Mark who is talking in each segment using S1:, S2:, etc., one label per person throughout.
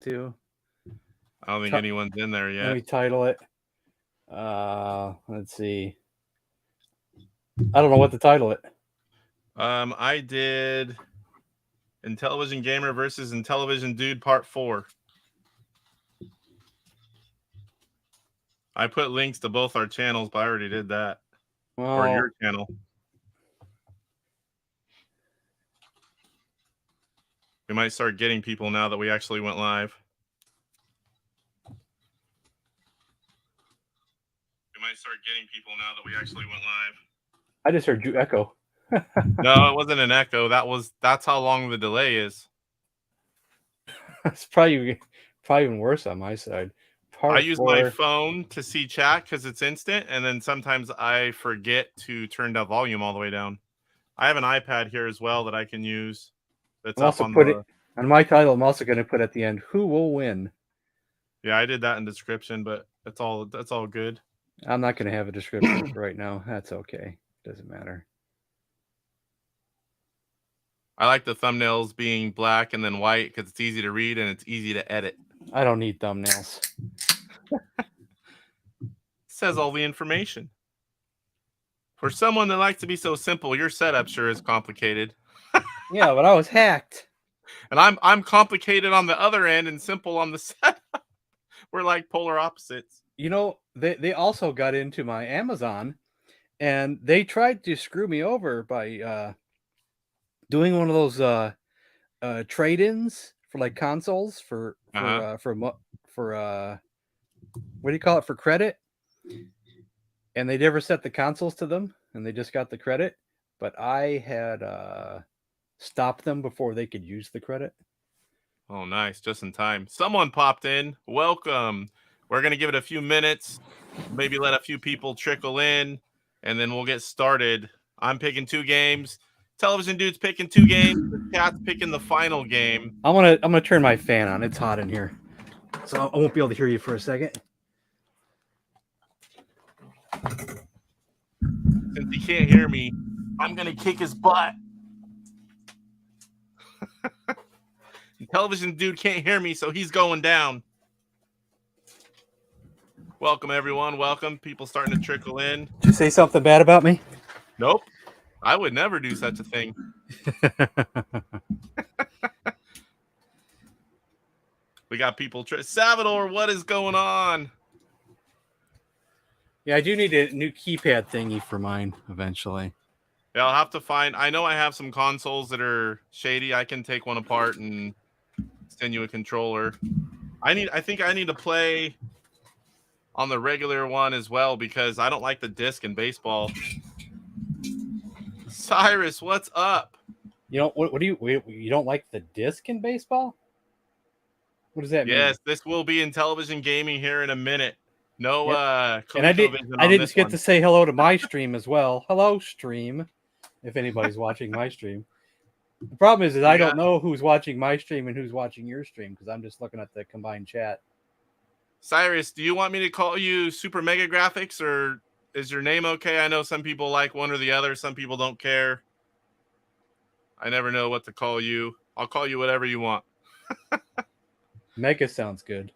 S1: too.
S2: I don't think anyone's in there
S1: Let
S2: yet.
S1: me title it. Let's see. I don't know what to title it.
S2: I did Intellivision Gamer versus Intellivision Dude Part 4. I put links to both our channels, but I already did that. Or
S1: Well,
S2: your channel. We might start getting people now that we actually went live.
S1: I just heard you echo.
S2: No, it wasn't an echo. That's how long the delay is.
S1: It's probably even worse on my side.
S2: I use my phone to see chat because it's instant, and then sometimes I forget to turn the volume all the way down. I have an iPad here as well that I can use. That's up on the.
S1: On my title. I'm also going to put at the end, "Who will win?"
S2: Yeah, I did that in description, but that's all good.
S1: I'm not going to have a description for right now. That's okay. Doesn't matter.
S2: I like the thumbnails being black and then white because it's easy to read and it's easy to edit.
S1: I don't need thumbnails.
S2: It says all the information. For someone that likes to be so simple, your setup sure is complicated.
S1: Yeah, but I was hacked.
S2: And I'm complicated on the other end and simple on the setup. We're like polar opposites.
S1: You know, they also got into my Amazon, and they tried to screw me over by doing one of those trade-ins for like consoles for what do you call it, for credit, and they never set the consoles to them, and they just got the credit. But I had stopped them before they could use the credit.
S2: Oh, nice. Just in time. Someone popped in. Welcome. We're going to give it a few minutes, maybe let a few people trickle in, and then we'll get started. I'm picking 2 games. Television Dude's picking 2 games. The chat's picking the final game.
S1: I'm gonna turn my fan on. It's hot in here, so I won't be able to hear you for a second.
S2: Since he can't hear me, I'm going to kick his butt. Television Dude can't hear me, so he's going down. Welcome, everyone. Welcome. People starting to trickle in.
S1: Did you say something bad about me?
S2: Nope. I would never do such a thing. We got people. Salvador, what is going on?
S1: Yeah, I do need a new keypad thingy for mine eventually.
S2: Yeah, I'll have to find. I know I have some consoles that are shady. I can take one apart and send you a controller. I think I need to play on the regular one as well because I don't like the disc in baseball. Cyrus, what's up?
S1: You know what do you don't like the disc in baseball? What does that mean?
S2: Yes, this will be Intellivision Gaming here in a minute. No, yep.
S1: And I didn't get to say hello to my stream as well. Hello, stream. If anybody's watching my stream. The problem is I don't know who's watching my stream and who's watching your stream because I'm just looking at the combined chat.
S2: Cyrus, do you want me to call you Super Mega Graphics or is your name okay? I know some people like one or the other. Some people don't care. I never know what to call you. I'll call you whatever you want.
S1: Mega sounds good.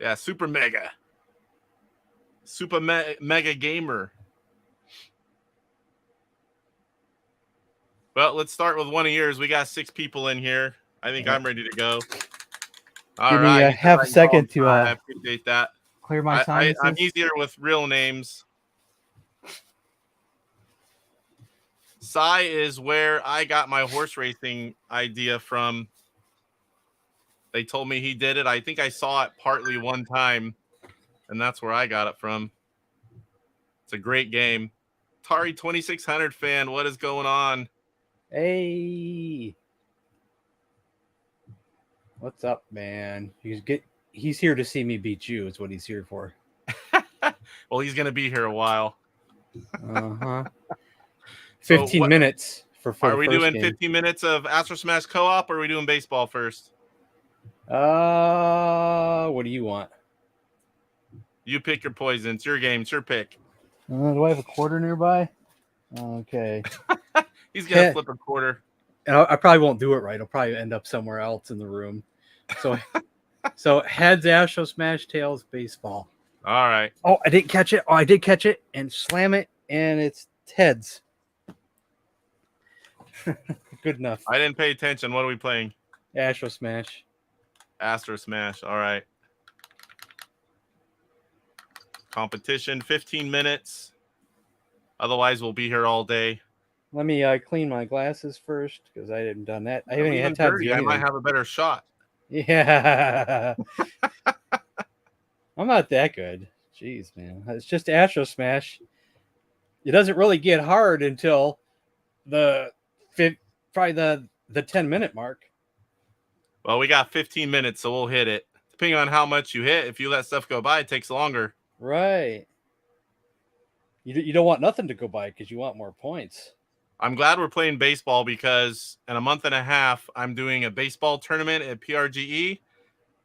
S2: Yeah, Super Mega. Super Mega Gamer. Well, let's start with one of yours. We got 6 people in here. I think I'm ready to go.
S1: Give me a half a second to
S2: I appreciate that.
S1: Clear my sinuses.
S2: I'm easier with real names. Cy is where I got my horse racing idea from. They told me he did it. I think I saw it partly one time, and that's where I got it from. It's a great game. Atari 2600 fan, what is going on?
S1: Hey. What's up, man? He's here to see me beat you, is what he's here for.
S2: Well, he's going to be here a while.
S1: 15 minutes for
S2: Are we doing
S1: game.
S2: 15 minutes of Astro Smash Co-op, or are we doing baseball first?
S1: What do you want?
S2: You pick your poison. It's your game. It's your pick.
S1: Do I have a quarter nearby? Okay.
S2: He's going to flip a quarter.
S1: And I probably won't do it right. I'll probably end up somewhere else in the room. So heads Astro Smash, tails baseball.
S2: All right.
S1: Oh, I didn't catch it. Oh, I did catch it and slam it, and it's heads. Good enough.
S2: I didn't pay attention. What are we playing?
S1: Astro Smash.
S2: Astro Smash. All right. Competition, 15 minutes. Otherwise, we'll be here all day.
S1: Let me clean my glasses first because I didn't done that. I haven't
S2: Even
S1: had time
S2: dirty,
S1: to do
S2: I
S1: anything.
S2: might have a better shot.
S1: Yeah. I'm not that good. Jeez, man. It's just Astro Smash. It doesn't really get hard until probably the 10-minute mark.
S2: Well, we got 15 minutes, so we'll hit it. Depending on how much you hit, if you let stuff go by, it takes longer.
S1: Right. You don't want nothing to go by because you want more points.
S2: I'm glad we're playing baseball because in a month and a half, I'm doing a baseball tournament at PRGE,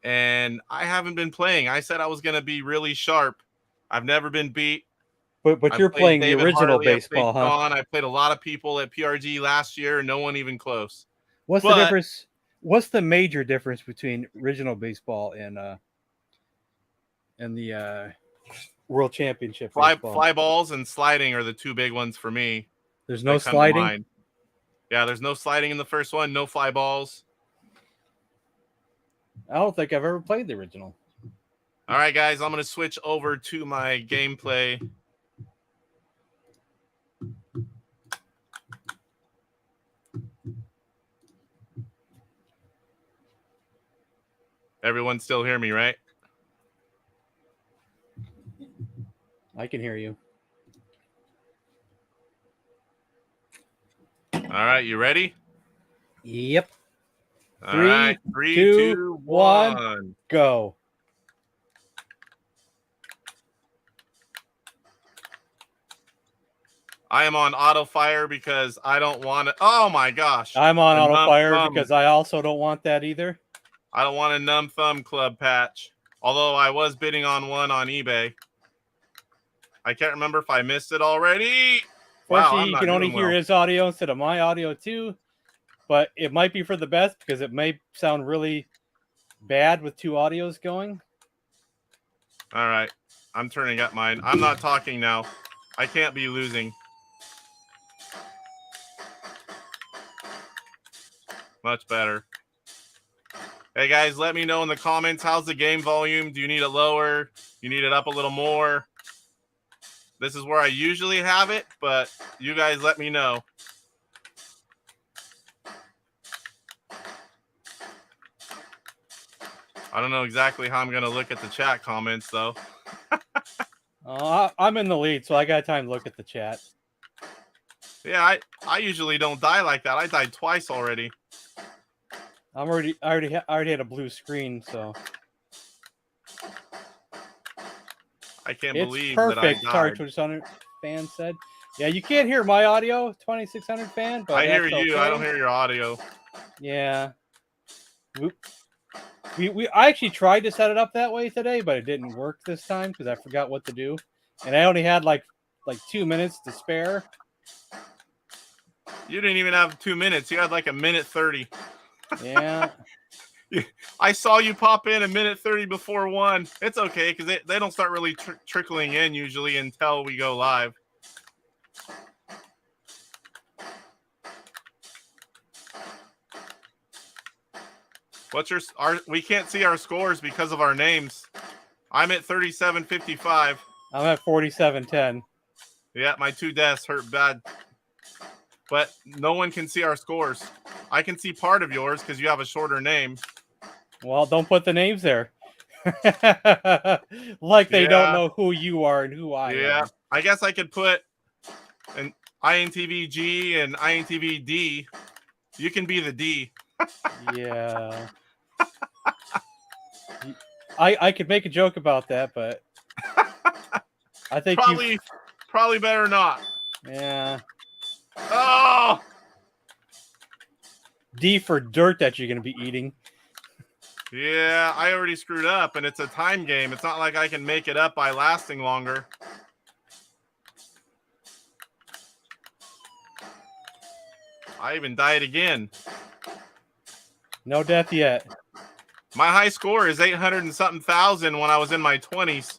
S2: and I haven't been playing. I said I was going to be really sharp. I've never been beat.
S1: But you're playing the original baseball, huh?
S2: I played a lot of people at PRG last year, and no one even close.
S1: What's the difference? What's the major difference between original baseball and the World Championship baseball?
S2: Fly balls and sliding are the two big ones for me.
S1: There's no sliding?
S2: Yeah, there's no sliding in the first one, no fly balls.
S1: I don't think I've ever played the original.
S2: All right, guys, I'm going to switch over to my gameplay. Everyone still hear me, right?
S1: I can hear you.
S2: All right, you ready?
S1: Yep.
S2: All right, 3, 2, 1,
S1: go.
S2: I am on auto fire because I don't want to. Oh my gosh.
S1: I'm on auto fire because I also don't want that either.
S2: I don't want a numb thumb club patch. Although I was bidding on one on eBay. I can't remember if I missed it already.
S1: Wow, you can only hear his audio instead of my audio too. But it might be for the best because it may sound really bad with two audios going.
S2: All right. I'm turning up mine. I'm not talking now. I can't be losing. Much better. Hey, guys, let me know in the comments. How's the game volume? Do you need it lower? You need it up a little more? This is where I usually have it, but you guys let me know. I don't know exactly how I'm going to look at the chat comments, though.
S1: I'm in the lead, so I got time to look at the chat.
S2: Yeah, I usually don't die like that. I died twice already.
S1: I already had a blue screen, so
S2: I can't believe
S1: perfect,
S2: that I died.
S1: 2600 fan said. Yeah, you can't hear my audio, 2600 fan, but
S2: I hear you. Okay. I don't hear your audio.
S1: Yeah. I actually tried to set it up that way today, but it didn't work this time because I forgot what to do, and I only had like 2 minutes to spare.
S2: You didn't even have 2 minutes. You had like 1:30.
S1: Yeah.
S2: I saw you pop in 1:30 before 1. It's okay because they don't start really trickling in usually until we go live. We can't see our scores because of our names. I'm at 37.55.
S1: I'm at 47.10.
S2: Yeah, my 2 deaths hurt bad. But no one can see our scores. I can see part of yours because you have a shorter name.
S1: Well, don't put the names there. Like they don't know who you are and who I am.
S2: Yeah, I guess I could put an INTVG and INTVD. You can be the D.
S1: Yeah. I could make a joke about that, but I think
S2: probably better not.
S1: Yeah.
S2: Oh!
S1: D for dirt that you're going to be eating.
S2: Yeah, I already screwed up, and it's a time game. It's not like I can make it up by lasting longer. I even died again.
S1: No death yet.
S2: My high score is 800 and something thousand when I was in my 20s.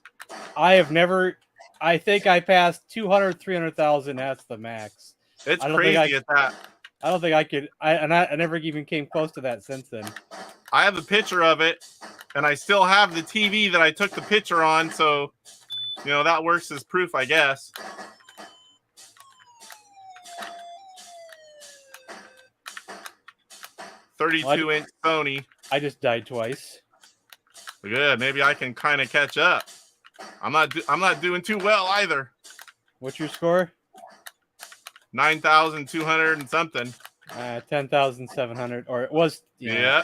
S1: I have never. I think I passed 200, 300,000. That's the max.
S2: It's
S1: I don't
S2: crazy
S1: think
S2: at that.
S1: I don't think I could. I never even came close to that since then.
S2: I have a picture of it, and I still have the TV that I took the picture on, so that works as proof, I guess. .32-inch Sony.
S1: I just died twice.
S2: Good. Maybe I can kind of catch up. I'm not doing too well either.
S1: What's your score?
S2: 9,200 and something.
S1: 10,700, or it was.
S2: Yeah.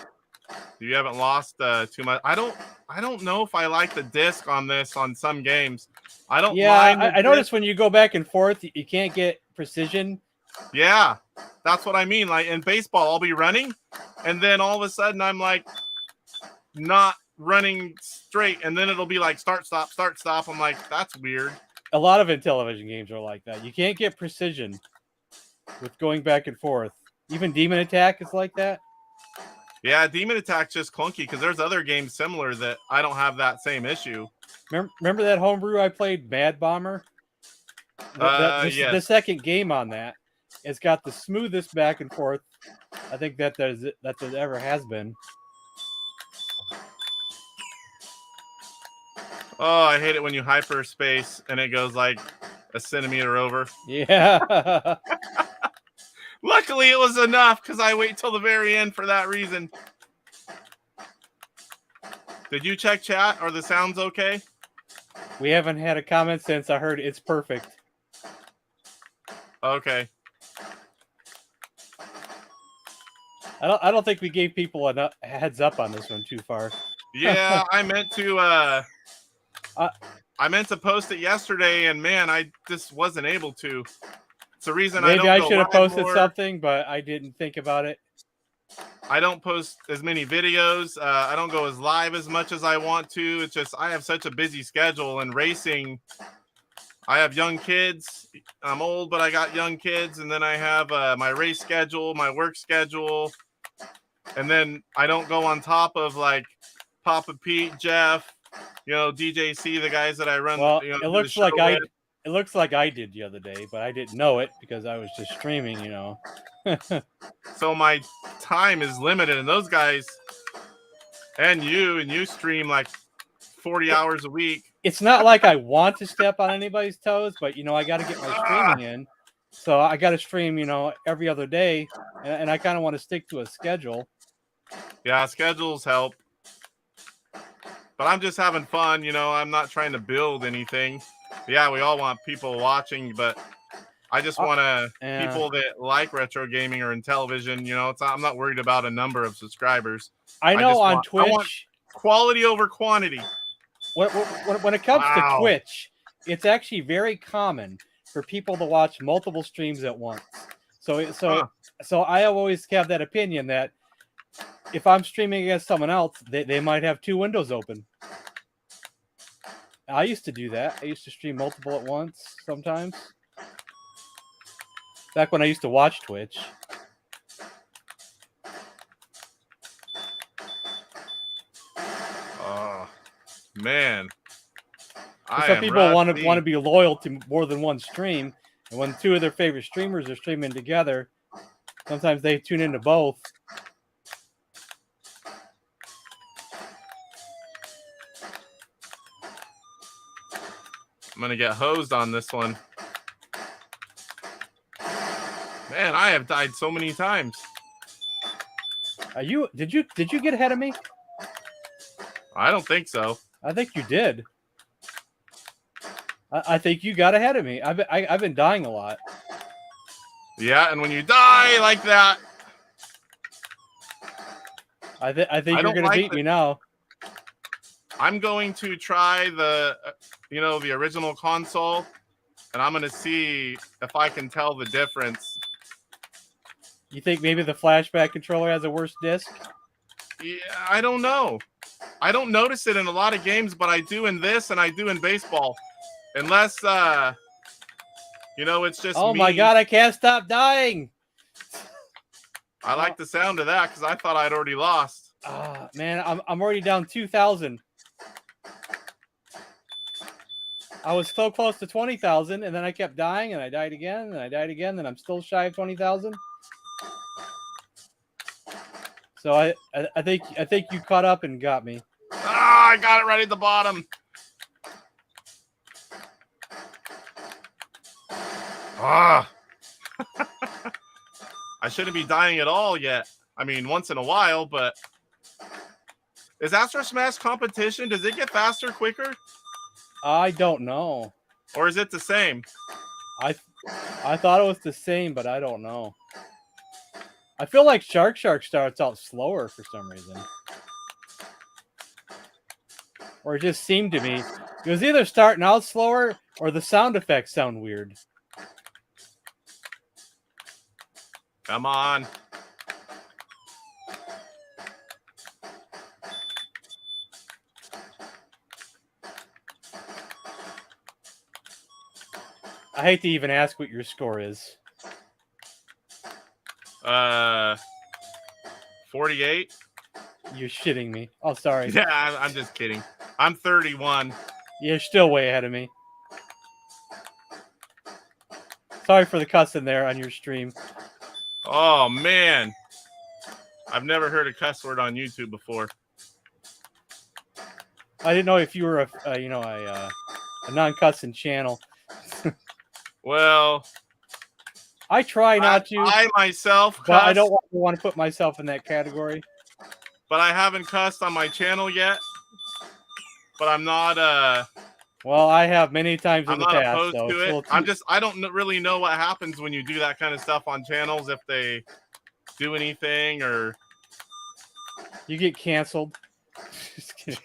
S2: You haven't lost too much. I don't know if I like the disc on this on some games. I don't.
S1: Yeah,
S2: mind
S1: I noticed when you go back and forth, you can't get precision.
S2: Yeah, that's what I mean. Like in baseball, I'll be running, and then all of a sudden I'm like not running straight, and then it'll be like start stop. I'm like, that's weird.
S1: A lot of Intellivision games are like that. You can't get precision with going back and forth. Even Demon Attack is like that.
S2: Yeah, Demon Attack's just clunky because there's other games similar that I don't have that same issue.
S1: Remember that homebrew I played, Mad Bomber?
S2: Yes.
S1: The second game on that, it's got the smoothest back and forth I think that there ever has been.
S2: Oh, I hate it when you hyperspace and it goes like a centimeter over.
S1: Yeah.
S2: Luckily, it was enough because I wait till the very end for that reason. Did you check chat? Are the sounds okay?
S1: We haven't had a comment since I heard it's perfect.
S2: Okay.
S1: I don't think we gave people a heads up on this one too far.
S2: Yeah, I meant to. I meant to post it yesterday, and man, I just wasn't able to. It's the reason
S1: Maybe I should have posted
S2: more.
S1: something, but I didn't think about it.
S2: I don't post as many videos. I don't go as live as much as I want to. It's just I have such a busy schedule, and racing. I have young kids. I'm old, but I got young kids, and then I have my race schedule, my work schedule, and then I don't go on top of like Papa Pete, Jeff, DJC, the guys that I run.
S1: Well, it looks like I did the other day, but I didn't know it because I was just streaming,
S2: So my time is limited, and those guys and you stream like 40 hours a week.
S1: It's not like I want to step on anybody's toes, but I got to get my streaming in. So I got to stream, every other day, and I kind of want to stick to a schedule.
S2: Yeah, schedules help. But I'm just having fun, I'm not trying to build anything. Yeah, we all want people watching, but I just want people that like retro gaming or Intellivision. I'm not worried about a number of subscribers.
S1: I know on Twitch,
S2: I want quality over quantity.
S1: When it comes to Twitch, it's actually very common for people to watch multiple streams at once. So I always have that opinion that if I'm streaming against someone else, they might have two windows open. I used to do that. I used to stream multiple at once sometimes. Back when I used to watch Twitch.
S2: Oh, man.
S1: Some people want to be loyal to more than one stream. And when two of their favorite streamers are streaming together, sometimes they tune into both.
S2: I'm going to get hosed on this one. Man, I have died so many times.
S1: Did you get ahead of me?
S2: I don't think so.
S1: I think you did. I think you got ahead of me. I've been dying a lot.
S2: Yeah, and when you die like that,
S1: I think you're going to beat me now.
S2: I'm going to try the original console, and I'm going to see if I can tell the difference.
S1: You think maybe the flashback controller has a worse disc?
S2: Yeah, I don't know. I don't notice it in a lot of games, but I do in this and I do in baseball. Unless, it's just
S1: Oh
S2: me.
S1: my God, I can't stop dying.
S2: I like the sound of that because I thought I'd already lost.
S1: Man, I'm already down 2,000. I was so close to 20,000, and then I kept dying, and I died again, and I died again, and I'm still shy of 20,000. So I think you caught up and got me.
S2: I got it right at the bottom. I shouldn't be dying at all yet. I mean, once in a while, but is Astro Smash competition? Does it get faster quicker?
S1: I don't know.
S2: Or is it the same?
S1: I thought it was the same, but I don't know. I feel like Shark starts out slower for some reason. Or it just seemed to me. It was either starting out slower or the sound effects sound weird.
S2: Come on.
S1: I hate to even ask what your score is.
S2: 48.
S1: You're shitting me. Oh, sorry.
S2: Yeah, I'm just kidding. I'm 31.
S1: You're still way ahead of me. Sorry for the cussing there on your stream.
S2: Oh, man. I've never heard a cuss word on YouTube before.
S1: I didn't know if you were a non-cussing channel.
S2: Well,
S1: I try not to.
S2: I myself cuss,
S1: but I don't want to put myself in that category.
S2: But I haven't cussed on my channel yet. But I'm not
S1: well, I have many times in
S2: I'm
S1: the
S2: not
S1: past.
S2: opposed to it. I don't really know what happens when you do that kind of stuff on channels, if they do anything or
S1: you get canceled. Just kidding.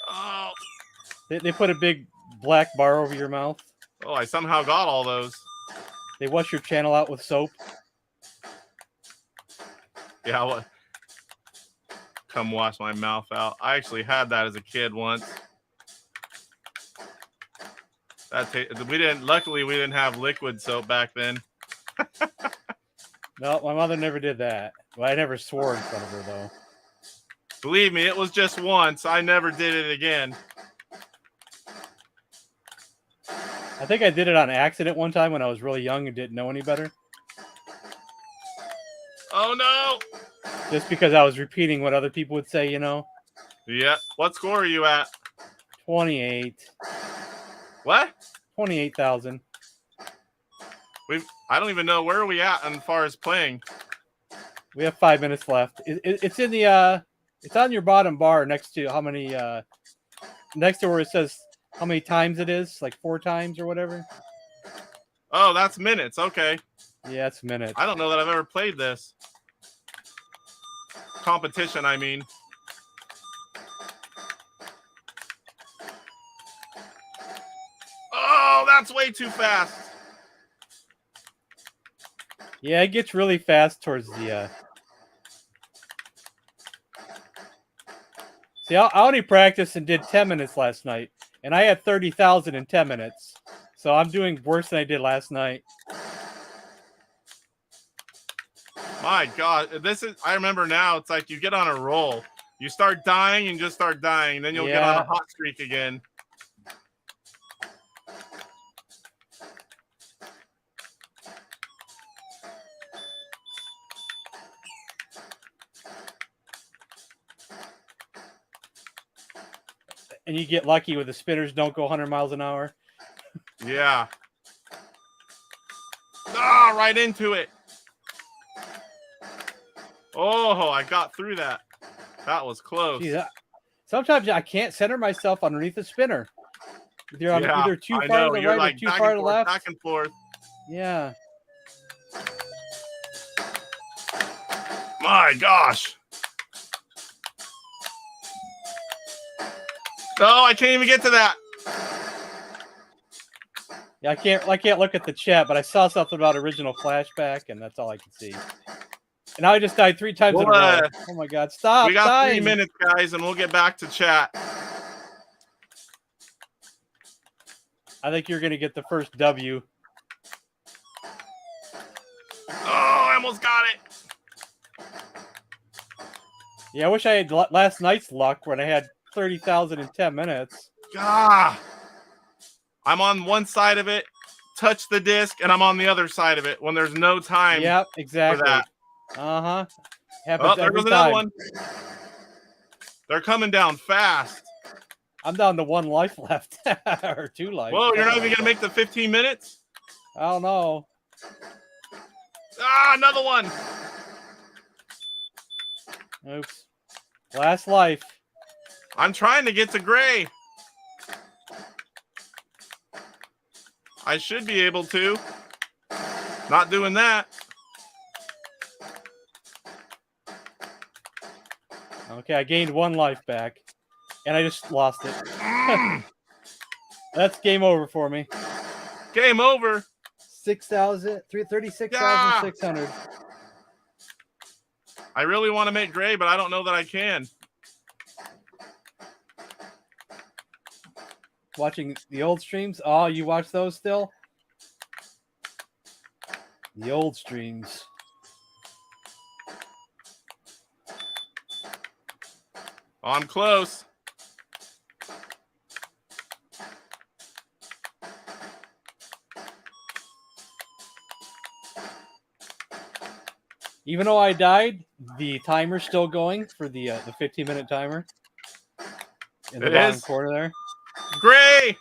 S2: Oh.
S1: They put a big black bar over your mouth.
S2: Oh, I somehow got all those.
S1: They wash your channel out with soap.
S2: Yeah, what? Come wash my mouth out. I actually had that as a kid once. Luckily, we didn't have liquid soap back then.
S1: No, my mother never did that. Well, I never swore in front of her, though.
S2: Believe me, it was just once. I never did it again.
S1: I think I did it on accident one time when I was really young and didn't know any better.
S2: Oh, no!
S1: Just because I was repeating what other people would say, you know?
S2: Yeah. What score are you at?
S1: 28.
S2: What?
S1: 28,000.
S2: I don't even know where are we at as far as playing.
S1: We have 5 minutes left. It's in the it's on your bottom bar next to how many next to where it says how many times it is, like 4 times or whatever.
S2: Oh, that's minutes. Okay.
S1: Yeah, it's minutes.
S2: I don't know that I've ever played this competition. I mean, oh, that's way too fast.
S1: Yeah, it gets really fast towards the. See, I only practiced and did 10 minutes last night, and I had 30,000 in 10 minutes. So I'm doing worse than I did last night.
S2: My God, I remember now, it's like you get on a roll. You start dying and just start dying. Then you'll get on a hot streak again.
S1: And you get lucky with the spinners don't go 100 miles an hour.
S2: Yeah. Ah, right into it. Oh, I got through that. That was close.
S1: Geez, sometimes I can't center myself underneath the spinner. Either I'm either too far to the right or too far to the left.
S2: Back and forth.
S1: Yeah.
S2: My gosh. No, I can't even get to that.
S1: Yeah, I can't look at the chat, but I saw something about original flashback, and that's all I can see. And now I just died 3 times in a row. Oh my God! Stop!
S2: We got
S1: dying.
S2: 3 minutes, guys, and we'll get back to chat.
S1: I think you're gonna get the first W.
S2: Oh, I almost got it.
S1: Yeah, I wish I had last night's luck when I had 30,000 in 10 minutes.
S2: Ah, I'm on one side of it, touch the disc, and I'm on the other side of it when there's no time.
S1: Yep, exactly.
S2: For that.
S1: Uh-huh.
S2: Oh, there goes another one. They're coming down fast.
S1: I'm down to 1 life left. Or 2 life.
S2: Whoa, you're not even going to make the 15 minutes?
S1: I don't know.
S2: Ah, another one.
S1: Oops. Last life.
S2: I'm trying to get to gray. I should be able to. Not doing that.
S1: Okay, I gained 1 life back. And I just lost it. That's game over for me.
S2: Game over.
S1: 36,600.
S2: I really want to make gray, but I don't know that I can.
S1: Watching the old streams. Oh, you watch those still? The old streams.
S2: Oh, I'm close.
S1: Even though I died, the timer's still going for the 15-minute timer. In the bottom corner there.
S2: Gray!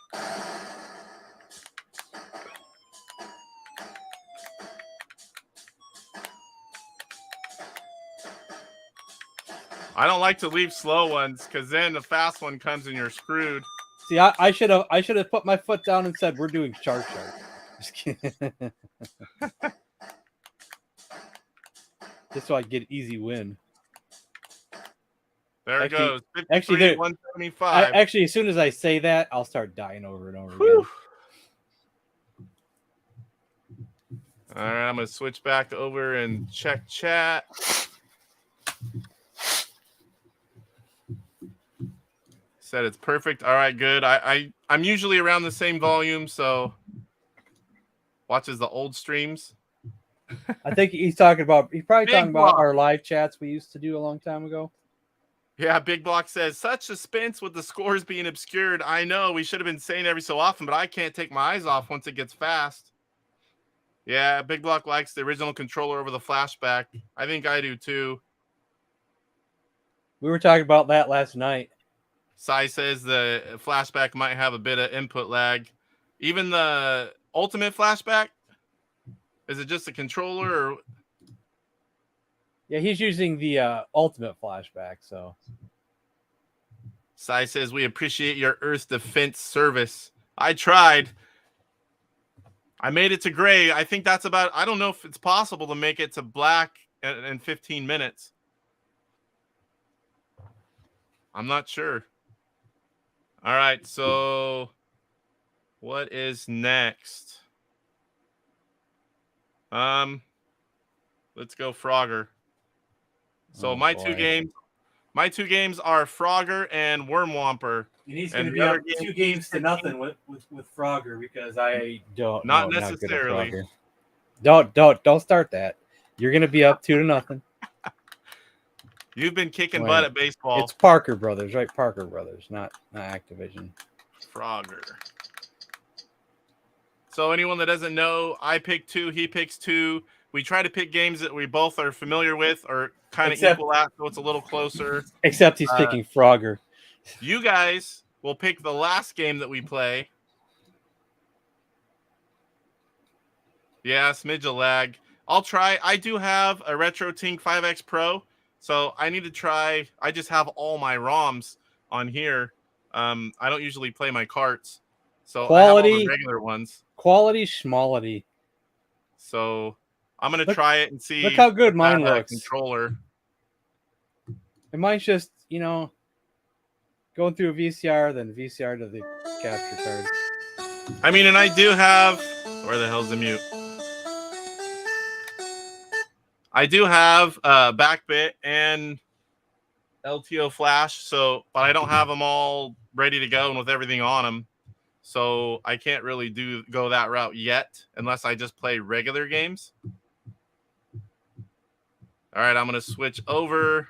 S2: I don't like to leave slow ones because then the fast one comes and you're screwed.
S1: See, I should have put my foot down and said we're doing shark. Just kidding. Just so I get easy win.
S2: There it goes.
S1: Actually,
S2: 175.
S1: Actually, as soon as I say that, I'll start dying over and over again.
S2: All right, I'm going to switch back over and check chat. Said it's perfect. All right, good. I'm usually around the same volume, so watches the old streams.
S1: I think he's probably talking about our live chats we used to do a long time ago.
S2: Yeah, Big Block says, such suspense with the scores being obscured. I know we should have been saying every so often, but I can't take my eyes off once it gets fast. Yeah, Big Block likes the original controller over the flashback. I think I do too.
S1: We were talking about that last night.
S2: Sai says the flashback might have a bit of input lag. Even the ultimate flashback? Is it just a controller? Or...
S1: Yeah, he's using the ultimate flashback, so.
S2: Sai says, we appreciate your Earth Defense service. I tried. I made it to gray. I think that's about... I don't know if it's possible to make it to black in 15 minutes. I'm not sure. All right, so what is next? Let's go Frogger. So my two games are Frogger and Wormwomper.
S1: And he's going to be up 2-0 with Frogger because I don't.
S2: Not necessarily.
S1: Don't start that. You're going to be up 2-0.
S2: You've been kicking butt at baseball.
S1: It's Parker Brothers, right? Parker Brothers, not Activision.
S2: Frogger. So anyone that doesn't know, I pick 2, he picks 2. We try to pick games that we both are familiar with or kind of equal out, so it's a little closer.
S1: Except he's picking Frogger.
S2: You guys will pick the last game that we play. Yeah, smidge of lag. I'll try. I do have a Retro Tink 5X Pro, so I need to try. I just have all my ROMs on here. I don't usually play my carts, so I have all the regular ones.
S1: Quality schmality.
S2: So I'm gonna try it and see.
S1: Look how good mine looks.
S2: Controller.
S1: And mine's just, going through a VCR, then VCR to the capture card.
S2: I mean, and I do have. Where the hell's the mute? I do have Backbit and LTO Flash, but I don't have them all ready to go and with everything on them. So I can't really go that route yet unless I just play regular games. All right, I'm going to switch over.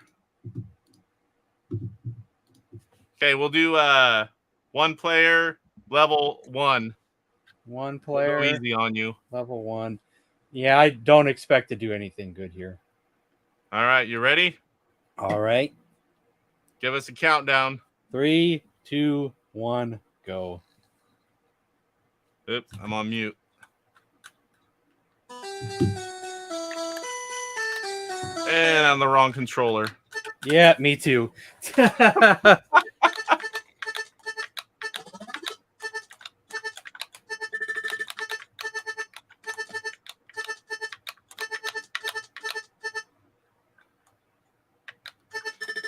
S2: Okay, we'll do one player, level 1.
S1: One
S2: We'll go
S1: player,
S2: easy on you.
S1: level 1. Yeah, I don't expect to do anything good here.
S2: All right, you ready?
S1: All right.
S2: Give us a countdown.
S1: 3, 2, 1, go.
S2: Oops, I'm on mute. And I'm the wrong controller.
S1: Yeah, me too.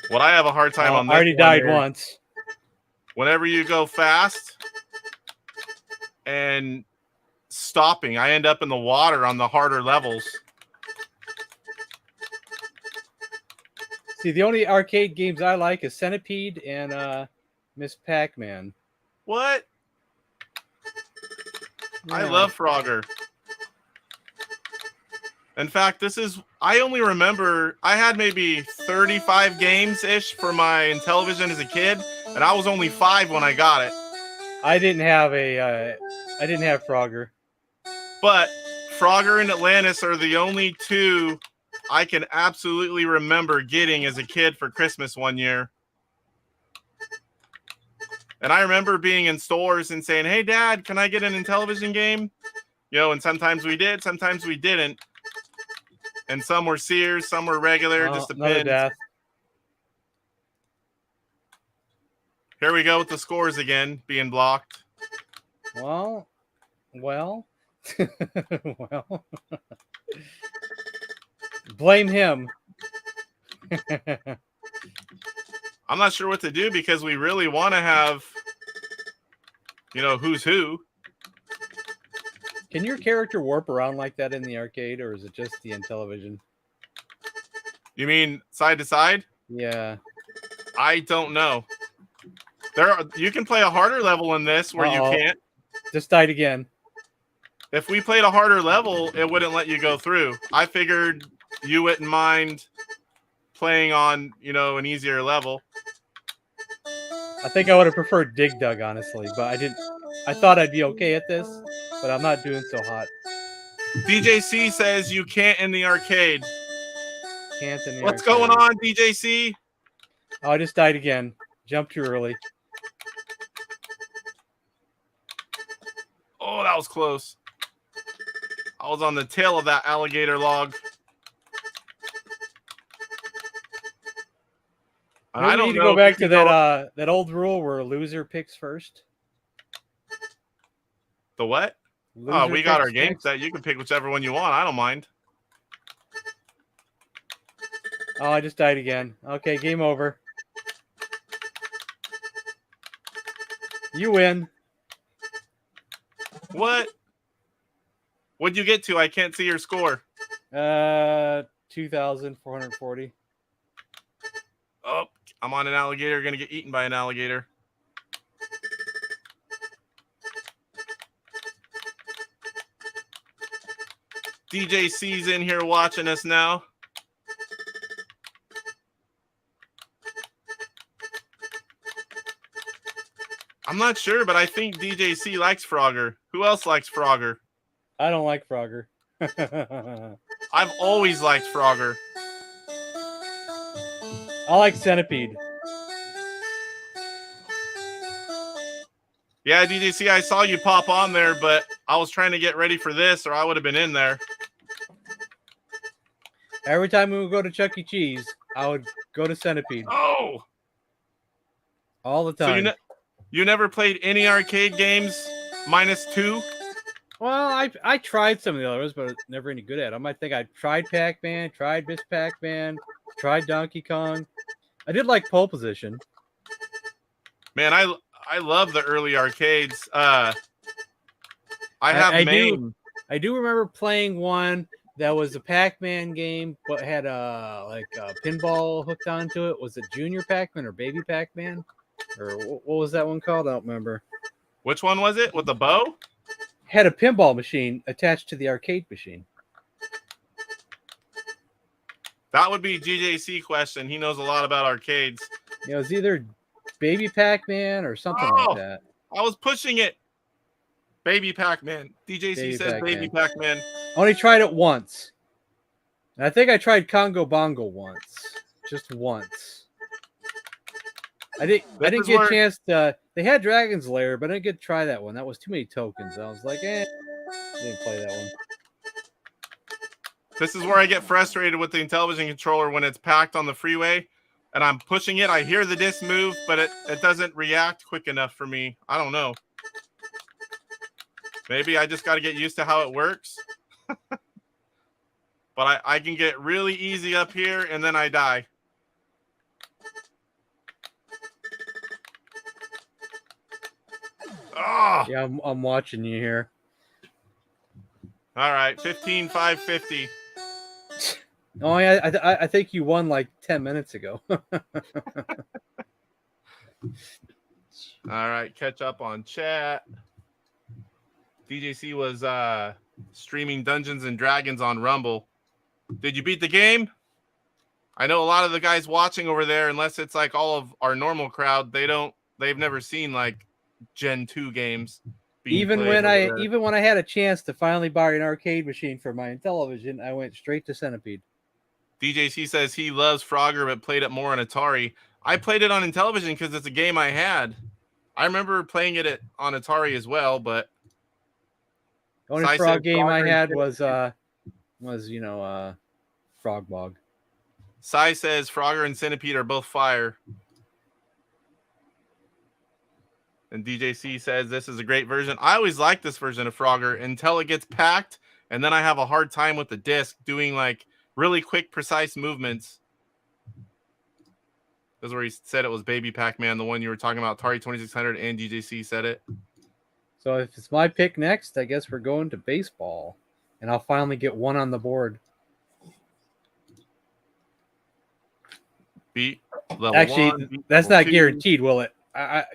S2: What I have a hard time on
S1: I
S2: this
S1: already
S2: one
S1: died
S2: is
S1: once.
S2: whenever you go fast and stopping, I end up in the water on the harder levels.
S1: See, the only arcade games I like is Centipede and Miss Pac-Man.
S2: What?
S1: Yeah.
S2: I love Frogger. In fact, I only remember I had maybe 35 games-ish for my Intellivision as a kid, and I was only 5 when I got it.
S1: I didn't have Frogger.
S2: But Frogger and Atlantis are the only two I can absolutely remember getting as a kid for Christmas one year. And I remember being in stores and saying, "Hey, Dad, can I get an Intellivision game?" And sometimes we did, sometimes we didn't. And some were Sears, some were regular, just
S1: Another
S2: depends.
S1: death.
S2: Here we go with the scores again, being blocked.
S1: Well. Well. Blame him.
S2: I'm not sure what to do because we really want to have, who's who.
S1: Can your character warp around like that in the arcade, or is it just the Intellivision?
S2: You mean side to side?
S1: Yeah.
S2: I don't know. You can play a harder level in this where you can't.
S1: Just died again.
S2: If we played a harder level, it wouldn't let you go through. I figured you wouldn't mind playing on, an easier level.
S1: I think I would have preferred Dig Dug, honestly, but I didn't. I thought I'd be okay at this, but I'm not doing so hot.
S2: DJC says you can't in the arcade.
S1: Can't in the
S2: What's
S1: arcade.
S2: going on, DJC?
S1: Oh, I just died again. Jumped too early.
S2: Oh, that was close. I was on the tail of that alligator log. And
S1: Maybe
S2: I don't
S1: need to
S2: know
S1: go
S2: if
S1: back
S2: you
S1: to
S2: can
S1: that old rule where loser picks first.
S2: The what?
S1: Loser
S2: we got our
S1: picks
S2: game
S1: next.
S2: set. You can pick whichever one you want. I don't mind.
S1: Oh, I just died again. Okay, game over. You win.
S2: What? What'd you get to? I can't see your score.
S1: 2,440.
S2: Oh, I'm on an alligator. Gonna get eaten by an alligator. DJC's in here watching us now. I'm not sure, but I think DJC likes Frogger. Who else likes Frogger?
S1: I don't like Frogger.
S2: I've always liked Frogger.
S1: I like Centipede.
S2: Yeah, DJC, I saw you pop on there, but I was trying to get ready for this, or I would have been in there.
S1: Every time we would go to Chuck E. Cheese, I would go to Centipede.
S2: Oh!
S1: All the time.
S2: So you never played any arcade games -2?
S1: Well, I tried some of the others, but never any good at them. I think I tried Pac-Man, tried Miss Pac-Man, tried Donkey Kong. I did like Pole Position.
S2: Man, I love the early arcades. I
S1: do remember playing one that was a Pac-Man game, but had a pinball hooked onto it. Was it Junior Pac-Man or Baby Pac-Man? Or what was that one called? I don't remember.
S2: Which one was it? With the bow?
S1: Had a pinball machine attached to the arcade machine.
S2: That would be GJC question. He knows a lot about arcades.
S1: You know, it's either Baby Pac-Man or something like that.
S2: I was pushing it. Baby Pac-Man. DJC says Baby Pac-Man.
S1: I only tried it once. And I think I tried Congo Bongo once. Just once. I didn't get a chance to. They had Dragon's Lair, but I didn't get to try that one. That was too many tokens. I was like, I didn't play that one.
S2: This is where I get frustrated with the Intellivision controller when it's packed on the freeway and I'm pushing it. I hear the disc move, but it doesn't react quick enough for me. I don't know. Maybe I just got to get used to how it works. But I can get really easy up here and then I die. Oh.
S1: Yeah, I'm watching you here.
S2: All right, 15,550.
S1: Oh yeah, I think you won like 10 minutes ago.
S2: All right, catch up on chat. DJC was streaming Dungeons and Dragons on Rumble. Did you beat the game? I know a lot of the guys watching over there, unless it's like all of our normal crowd, they've never seen like Gen 2 games.
S1: Even when I had a chance to finally buy an arcade machine for my Intellivision, I went straight to Centipede.
S2: DJC says he loves Frogger, but played it more on Atari. I played it on Intellivision because it's a game I had. I remember playing it on Atari as well, but
S1: the only Frog game I had was Frog Bog.
S2: Sai says Frogger and Centipede are both fire. And DJC says this is a great version. I always like this version of Frogger until it gets packed, and then I have a hard time with the disc doing like really quick, precise movements. This is where he said it was Baby Pac-Man, the one you were talking about. Atari 2600 and DJC said it.
S1: So if it's my pick next, I guess we're going to baseball, and I'll finally get one on the board.
S2: Beat level
S1: Actually,
S2: one,
S1: that's not
S2: 2.
S1: guaranteed, will it?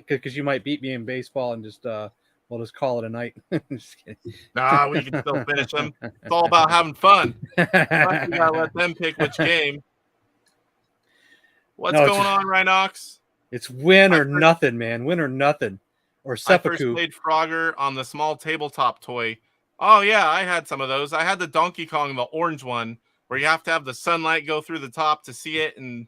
S1: Because you might beat me in baseball and just we'll just call it a night. Just kidding.
S2: Nah, we can still finish them. It's all about having fun. You gotta let them pick which game. What's going on, Rhinox?
S1: It's win or nothing, man. Win or nothing. Or seppuku.
S2: I first played Frogger on the small tabletop toy. Oh yeah, I had some of those. I had the Donkey Kong, the orange one, where you have to have the sunlight go through the top to see it, and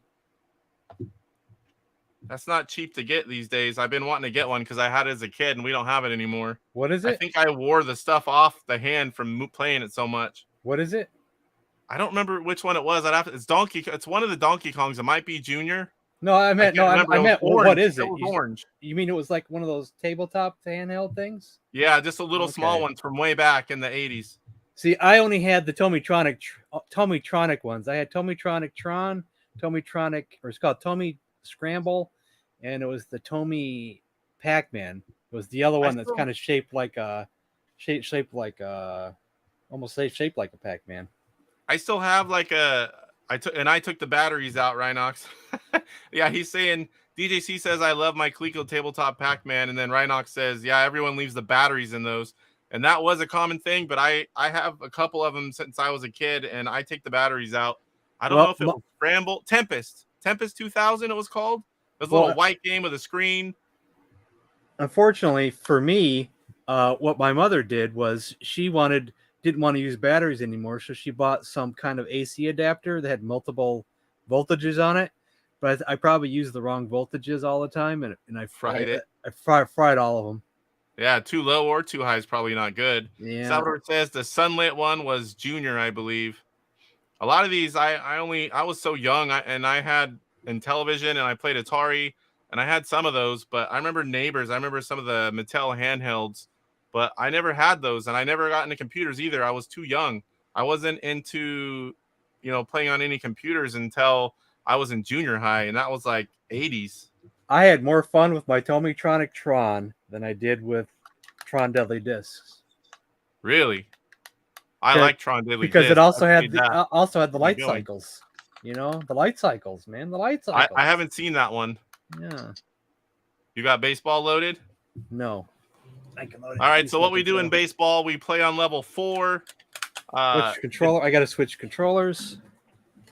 S2: that's not cheap to get these days. I've been wanting to get one because I had it as a kid, and we don't have it anymore.
S1: What is it?
S2: I think I wore the stuff off the hand from playing it so much.
S1: What is it?
S2: I don't remember which one it was. It's one of the Donkey Kongs. It might be Junior.
S1: No, I meant what is it?
S2: It was orange.
S1: You mean it was like one of those tabletop handheld things?
S2: Yeah, just a little small ones from way back in the 80s.
S1: See, I only had the Tommytronic ones. I had Tommytronic Tron, Tommytronic, or it's called Tommy Scramble, and it was the Tommy Pac-Man. It was the other one that's kind of shaped like a Pac-Man.
S2: I still have like I took the batteries out, Rhinox. Yeah, he's saying DJC says I love my Coleco tabletop Pac-Man, and then Rhinox says, yeah, everyone leaves the batteries in those. And that was a common thing, but I have a couple of them since I was a kid, and I take the batteries out. I don't know if it was Scramble, Tempest 2000 it was called. It was a little white game with a screen.
S1: Unfortunately for me, what my mother did was she didn't want to use batteries anymore, so she bought some kind of AC adapter that had multiple voltages on it. But I probably used the wrong voltages all the time, and I fried it. I fried all of them.
S2: Yeah, too low or too high is probably not good.
S1: Yeah.
S2: Salvador says the sunlit one was Junior, I believe. A lot of these, I was so young, and I had Intellivision, and I played Atari, and I had some of those. But I remember Neighbors. I remember some of the Mattel handhelds, but I never had those, and I never got into computers either. I was too young. I wasn't into, playing on any computers until I was in junior high, and that was like 80s.
S1: I had more fun with my Tommytronic Tron than I did with Tron Deadly Discs.
S2: Really? I like Tron Deadly
S1: because
S2: Discs.
S1: It also had the light cycles. The light cycles, man. The light cycles.
S2: I haven't seen that one.
S1: Yeah.
S2: You got baseball loaded?
S1: No.
S2: All right, so what we do in baseball, we play on level 4.
S1: Which controller? I got to switch controllers.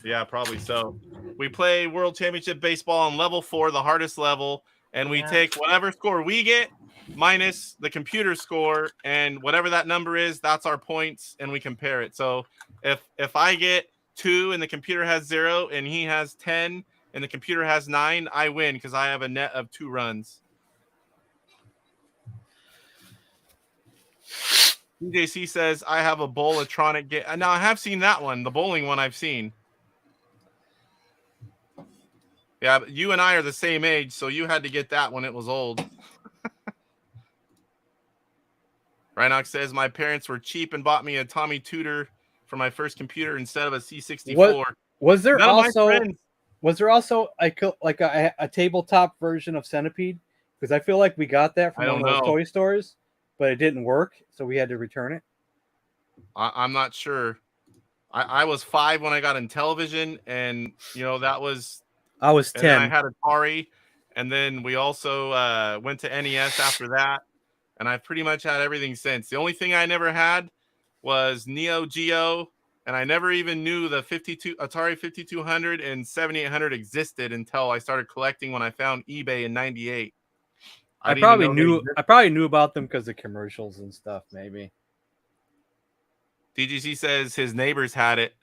S2: Yeah, probably so. We play World Championship Baseball on level 4, the hardest level, and we take whatever score we get minus the computer score, and whatever that number is, that's our points, and we compare it. So if I get 2 and the computer has 0, and he has 10 and the computer has 9, I win because I have a net of 2 runs. DJC says I have a Bowlatronic game. Now I have seen that one, the bowling one I've seen. Yeah, but you and I are the same age, so you had to get that when it was old. Rhinox says my parents were cheap and bought me a Tommy Tudor for my first computer instead of a C64.
S1: What was there
S2: None
S1: also?
S2: of my friends.
S1: Was there also like a tabletop version of Centipede? Because I feel like we got that from
S2: I
S1: one
S2: don't
S1: of those
S2: know.
S1: toy stores, but it didn't work, so we had to return it.
S2: I'm not sure. I was 5 when I got Intellivision, and that was.
S1: I was 10.
S2: And then I had Atari, and then we also went to NES after that, and I've pretty much had everything since. The only thing I never had was Neo Geo, and I never even knew the Atari 5200 and 7800 existed until I started collecting when I found eBay in '98.
S1: I probably knew about them because of commercials and stuff, maybe.
S2: DGC says his neighbors had it,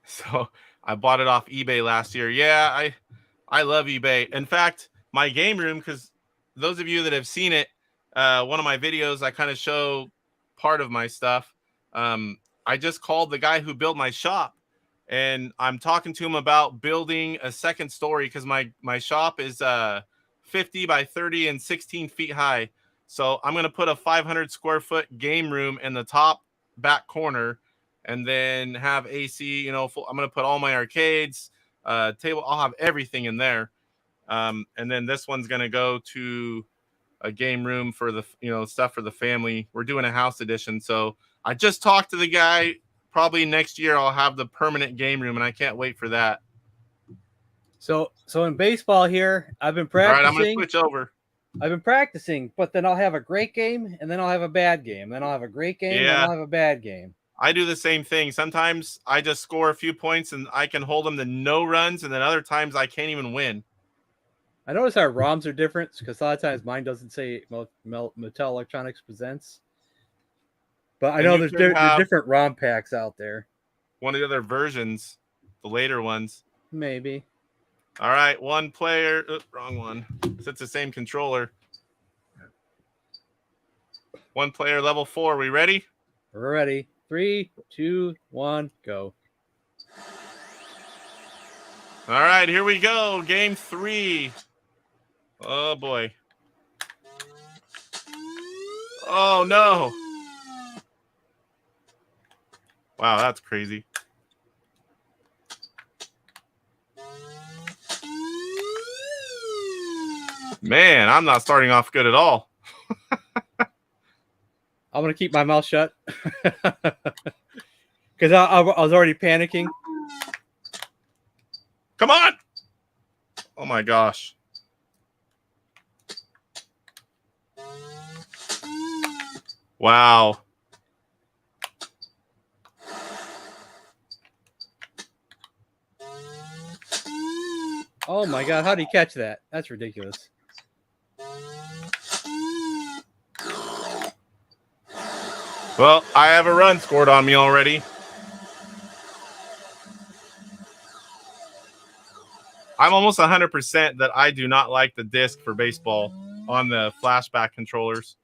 S2: so I bought it off eBay last year. Yeah, I love eBay. In fact, my game room, because those of you that have seen it, one of my videos, I kind of show part of my stuff. I just called the guy who built my shop, and I'm talking to him about building a second story because my shop is 50 by 30 and 16 feet high. So I'm going to put a 500 square foot game room in the top back corner, and then have AC, I'm going to put all my arcades, table. I'll have everything in there. And then this one's going to go to a game room for the, stuff for the family. We're doing a house edition. So I just talked to the guy. Probably next year I'll have the permanent game room, and I can't wait for that.
S1: So in baseball here, I've been practicing.
S2: All right, I'm going to switch over.
S1: I've been practicing, but then I'll have a great game, and then I'll have a bad game. Then I'll have a great game, and then I'll have a bad game.
S2: I do the same thing. Sometimes I just score a few points, and I can hold them to no runs, and then other times I can't even win.
S1: I notice our ROMs are different because a lot of times mine doesn't say Mattel Electronics Presents. But I know there's different ROM packs out there.
S2: One of the other versions, the later ones.
S1: Maybe.
S2: All right, one player. Wrong one. It's the same controller. One player, level 4. We ready?
S1: We're ready. 3, 2, 1, go.
S2: All right, here we go. Game 3. Oh, boy. Oh, no. Wow, that's crazy. Man, I'm not starting off good at all.
S1: I'm going to keep my mouth shut because I was already panicking.
S2: Come on. Oh, my gosh. Wow.
S1: Oh, my God. How did he catch that? That's ridiculous.
S2: Well, I have a run scored on me already. I'm almost 100% that I do not like the disc for baseball on the flashback controllers.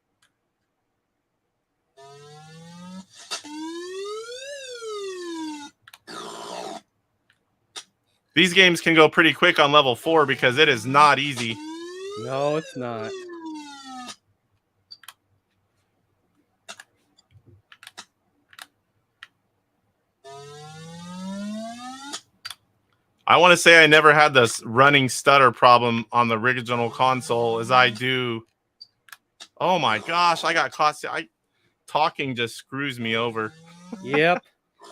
S2: These games can go pretty quick on level 4 because it is not easy.
S1: No, it's not.
S2: I want to say I never had this running stutter problem on the original console as I do. Oh my gosh, I got caught. Talking just screws me over.
S1: Yep.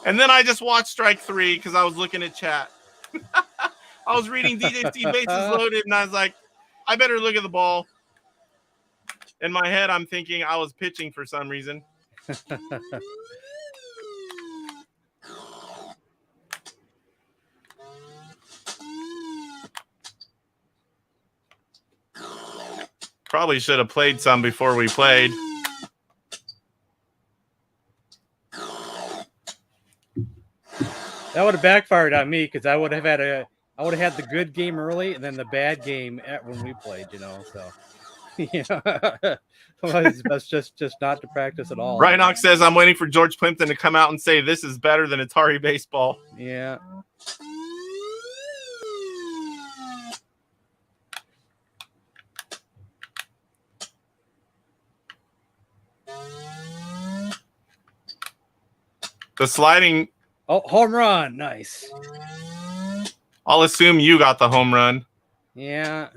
S2: And then I just watched strike 3 because I was looking at chat. I was reading DJC bases loaded, and I was like, I better look at the ball. In my head, I'm thinking I was pitching for some reason. Probably should have played some before we played.
S1: That would have backfired on me because I would have had the good game early and then the bad game when we played, you know. So yeah, it's best just not to practice at all.
S2: Rhinox says I'm waiting for George Plimpton to come out and say this is better than Atari Baseball.
S1: Yeah.
S2: The sliding.
S1: Oh, home run. Nice.
S2: I'll assume you got the home run.
S1: Yeah.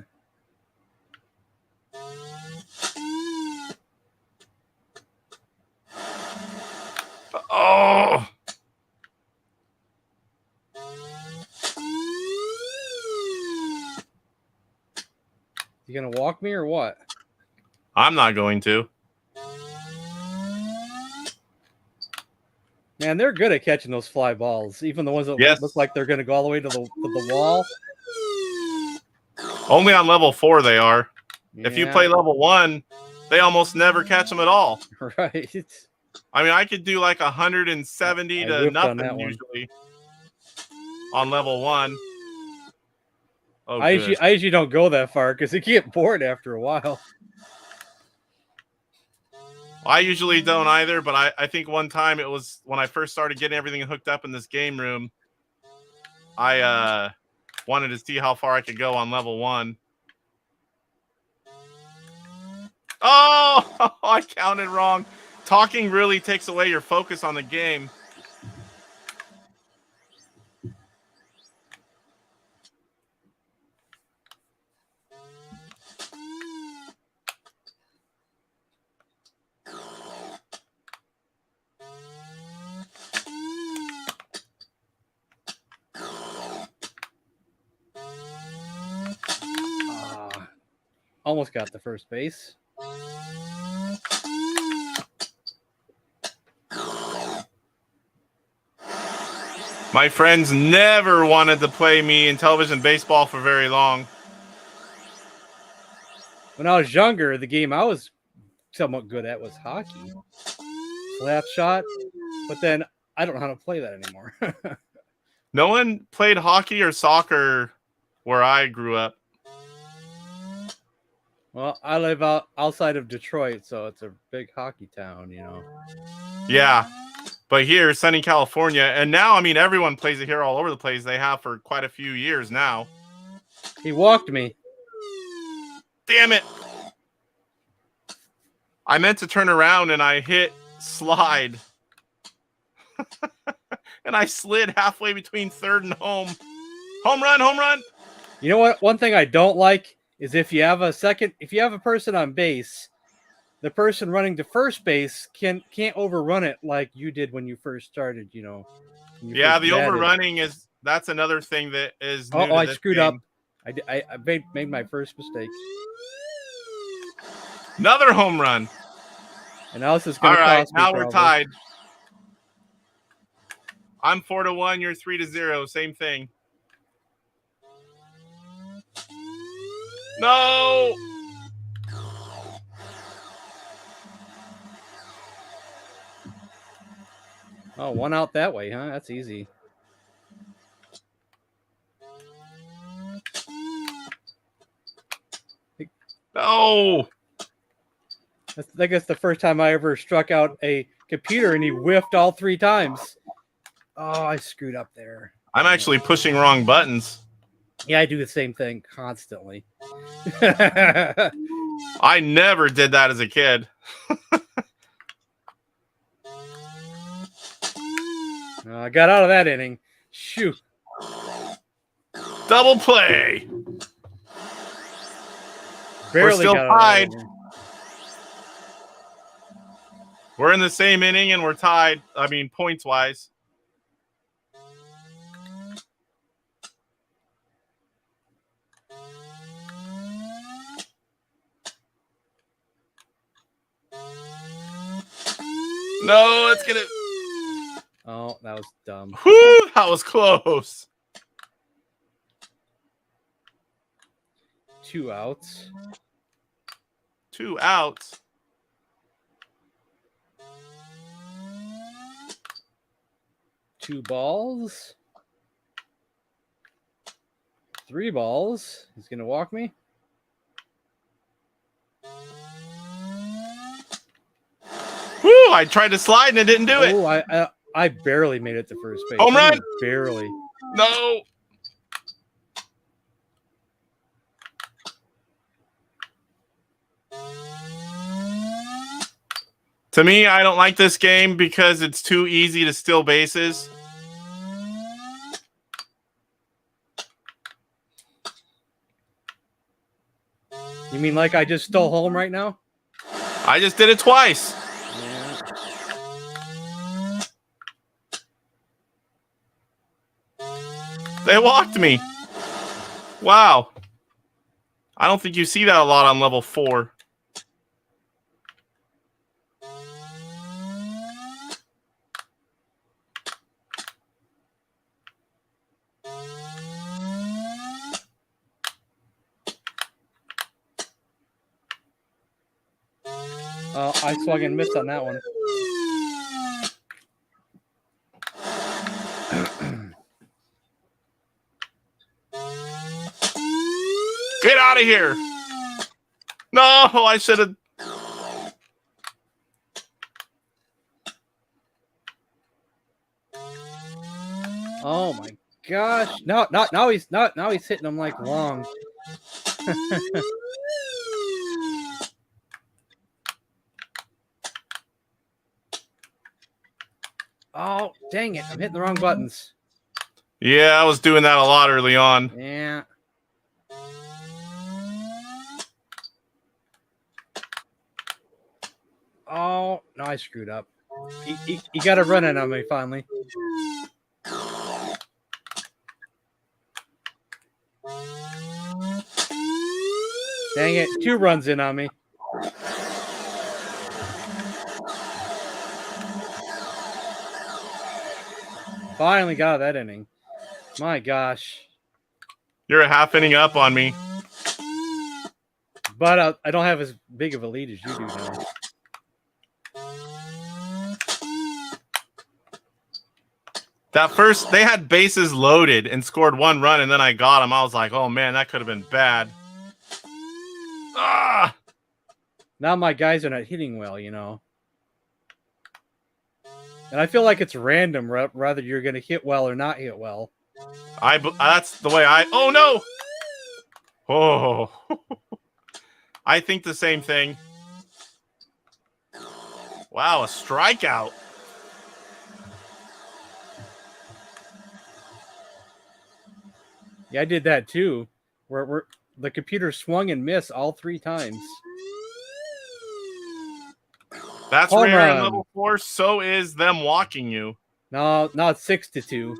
S2: Oh.
S1: You gonna walk me or what?
S2: I'm not going to.
S1: Man, they're good at catching those fly balls, even the ones that look like they're going to go all the way to the wall.
S2: Only on level 4 they are.
S1: Yeah.
S2: If you play level 1, they almost never catch them at all.
S1: Right.
S2: I mean, I could do like 170 to nothing usually on level 1. Oh,
S1: I usually don't go that far because you get bored after a while.
S2: I usually don't either, but I think one time it was when I first started getting everything hooked up in this game room. I wanted to see how far I could go on level 1. Oh, I counted wrong. Talking really takes away your focus on the game.
S1: Almost got the first base.
S2: My friends never wanted to play me in Intellivision baseball for very long.
S1: When I was younger, the game I was somewhat good at was hockey. Slap shot. But then I don't know how to play that anymore.
S2: No one played hockey or soccer where I grew up.
S1: Well, I live outside of Detroit, so it's a big hockey town, you know.
S2: Yeah, but here, sunny California, and now, I mean, everyone plays it here all over the place. They have for quite a few years now.
S1: He walked me.
S2: Damn it. I meant to turn around, and I hit slide. And I slid halfway between third and home. Home run, home run.
S1: You know what? One thing I don't like is if you have a person on base, the person running to first base can't overrun it like you did when you first started, you know.
S2: Yeah, the overrunning that's another thing that is new to
S1: I
S2: this
S1: screwed
S2: game.
S1: up. I made my first mistake.
S2: Another home run.
S1: And now this is going to cost me.
S2: Now we're tied. I'm 4-1, you're 3-0, same thing. No!
S1: Oh, one out that way, huh? That's easy.
S2: No!
S1: I think it's the first time I ever struck out a computer and he whiffed all 3 times. Oh, I screwed up there.
S2: I'm actually pushing wrong buttons.
S1: Yeah, I do the same thing constantly.
S2: I never did that as a kid.
S1: I got out of that inning. Shoot.
S2: Double play.
S1: Barely
S2: We're still
S1: got out
S2: tied.
S1: of that inning.
S2: We're in the same inning and we're tied. I mean, points-wise. No, it's gonna.
S1: Oh, that was dumb.
S2: Whew, that was close.
S1: 2 outs.
S2: 2 outs.
S1: Two balls. 3 balls. He's going to walk me.
S2: Woo! I tried to slide and it didn't do it.
S1: Oh, I barely made it to first base.
S2: Home run!
S1: Barely.
S2: No. To me, I don't like this game because it's too easy to steal bases.
S1: You mean like I just stole home right now?
S2: I just did it twice.
S1: Yeah.
S2: They walked me. Wow. I don't think you see that a lot on level 4.
S1: I swung and missed on that one.
S2: Get out of here. No, I should have.
S1: Oh my gosh. Now he's hitting them like long. Oh, dang it. I'm hitting the wrong buttons.
S2: Yeah, I was doing that a lot early on.
S1: Yeah. Oh, no, I screwed up. He got a run in on me finally. Dang it. 2 runs in on me. Finally got that inning. My gosh.
S2: You're a half inning up on me.
S1: But I don't have as big of a lead as you do now.
S2: That first, they had bases loaded and scored 1 run, and then I got them. I was like, oh, man, that could have been bad. Ah!
S1: Now my guys are not hitting well, you know. And I feel like it's random, rather you're going to hit well or not hit well.
S2: That's the way I... Oh, no! Oh. I think the same thing. Wow, a strikeout.
S1: Yeah, I did that too. Where the computer swung and missed all 3 times.
S2: That's
S1: Home
S2: rare
S1: run.
S2: in level 4. So is them walking you.
S1: No, it's 6-2.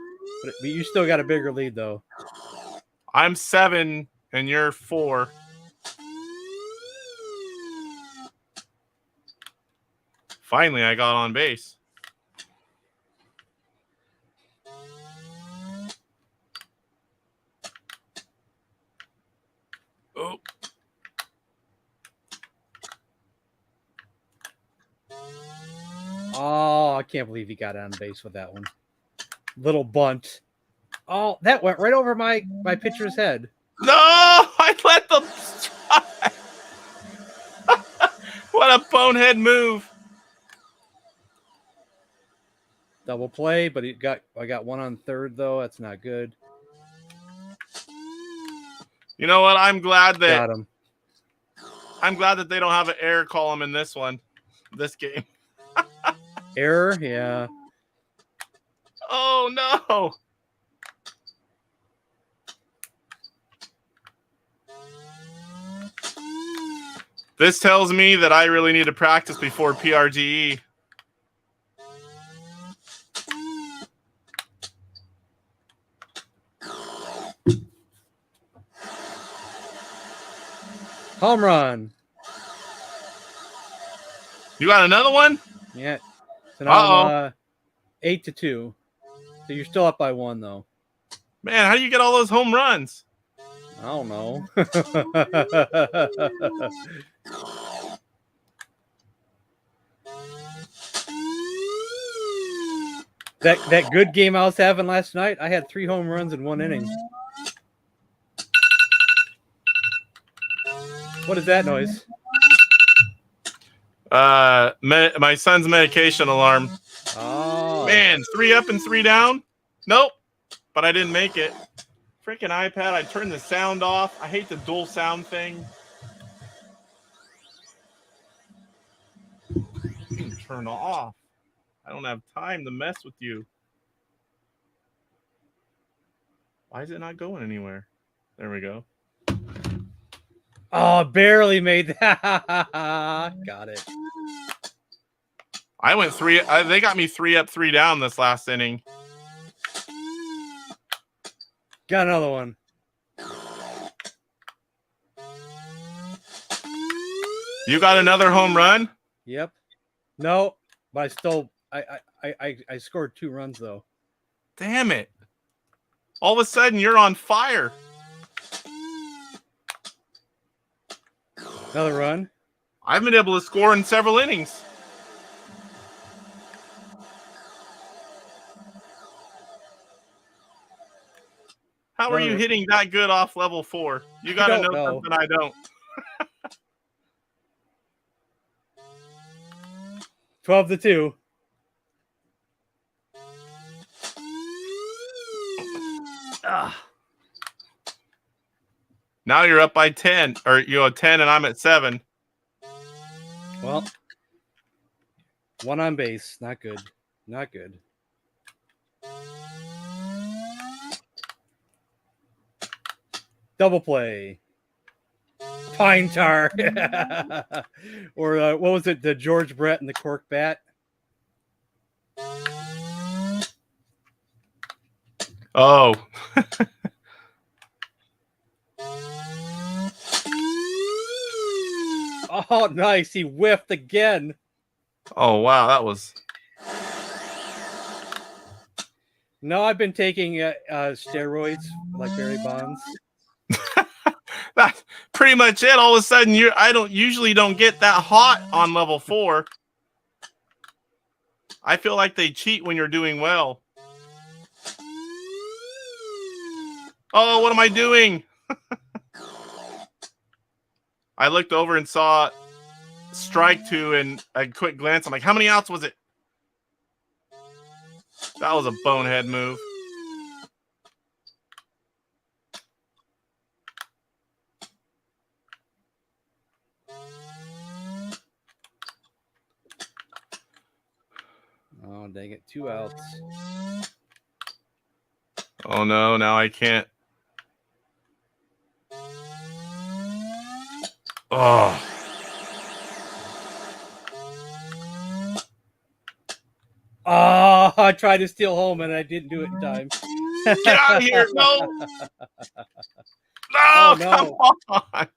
S1: But you still got a bigger lead though.
S2: I'm 7 and you're 4. Finally, I got on base. Oh.
S1: Oh, I can't believe he got on base with that one. Little bunt. Oh, that went right over my pitcher's head.
S2: No, I let them strike. What a bonehead move.
S1: Double play, but I got 1 on third though. That's not good.
S2: You know what? I'm glad that
S1: Got him.
S2: I'm glad that they don't have an error column in this game.
S1: Error, yeah.
S2: Oh no. This tells me that I really need to practice before PRGE.
S1: Home run.
S2: You got another one?
S1: Yeah. So now I'm 8-2. So you're still up by 1 though.
S2: Man, how do you get all those home runs?
S1: I don't know. That good game I was having last night, I had 3 home runs in 1 inning. What is that noise?
S2: My son's medication alarm.
S1: Oh
S2: Man, 3 up and 3 down. Nope, but I didn't make it. Freaking iPad! I turned the sound off. I hate the dual sound thing. Turn off. I don't have time to mess with you. Why is it not going anywhere? There we go.
S1: Oh, barely made that. Got it.
S2: I went 3. They got me 3 up, 3 down this last inning.
S1: Got another one.
S2: You got another home run?
S1: Yep. No, but I still I scored 2 runs though.
S2: Damn it. All of a sudden you're on fire.
S1: Another run.
S2: I've been able to score in several innings. How are you hitting that good off level 4? You got to know something I don't.
S1: 12-2.
S2: Now you're up by 10, or 10, and I'm at 7.
S1: Well, 1 on base. Not good. Not good. Double play. Pine tar. Or what was it? The George Brett and the cork bat.
S2: Oh.
S1: Oh, nice. He whiffed again.
S2: Oh, wow. That was...
S1: No, I've been taking steroids like Barry Bonds.
S2: That's pretty much it. All of a sudden, I usually don't get that hot on level 4. I feel like they cheat when you're doing well. Oh, what am I doing? I looked over and saw strike 2 and a quick glance. I'm like, how many outs was it? That was a bonehead move.
S1: Oh, dang it. 2 outs.
S2: Oh, no. Now I can't. Oh.
S1: Oh, I tried to steal home and I didn't do it in time.
S2: Get out of here. No. No,
S1: Oh, no.
S2: Come on.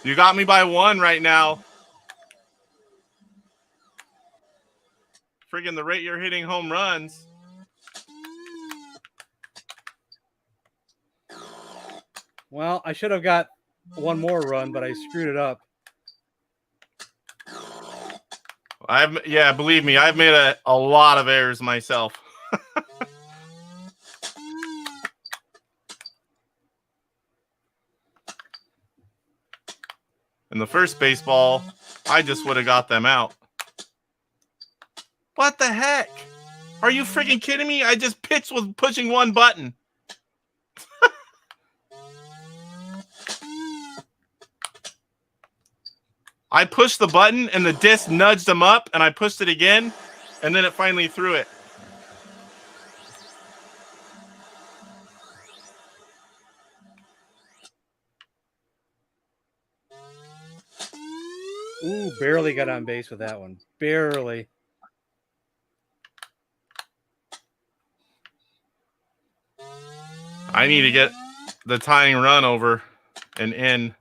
S2: You got me by 1 right now. Friggin' the rate you're hitting home runs.
S1: Well, I should have got 1 more run, but I screwed it up.
S2: Yeah, believe me, I've made a lot of errors myself. In the first baseball, I just would have got them out. What the heck? Are you freaking kidding me? I just pitched with pushing 1 button. I pushed the button and the disc nudged them up, and I pushed it again, and then it finally threw it.
S1: Ooh, barely got on base with that one. Barely.
S2: I need to get the tying run over and in.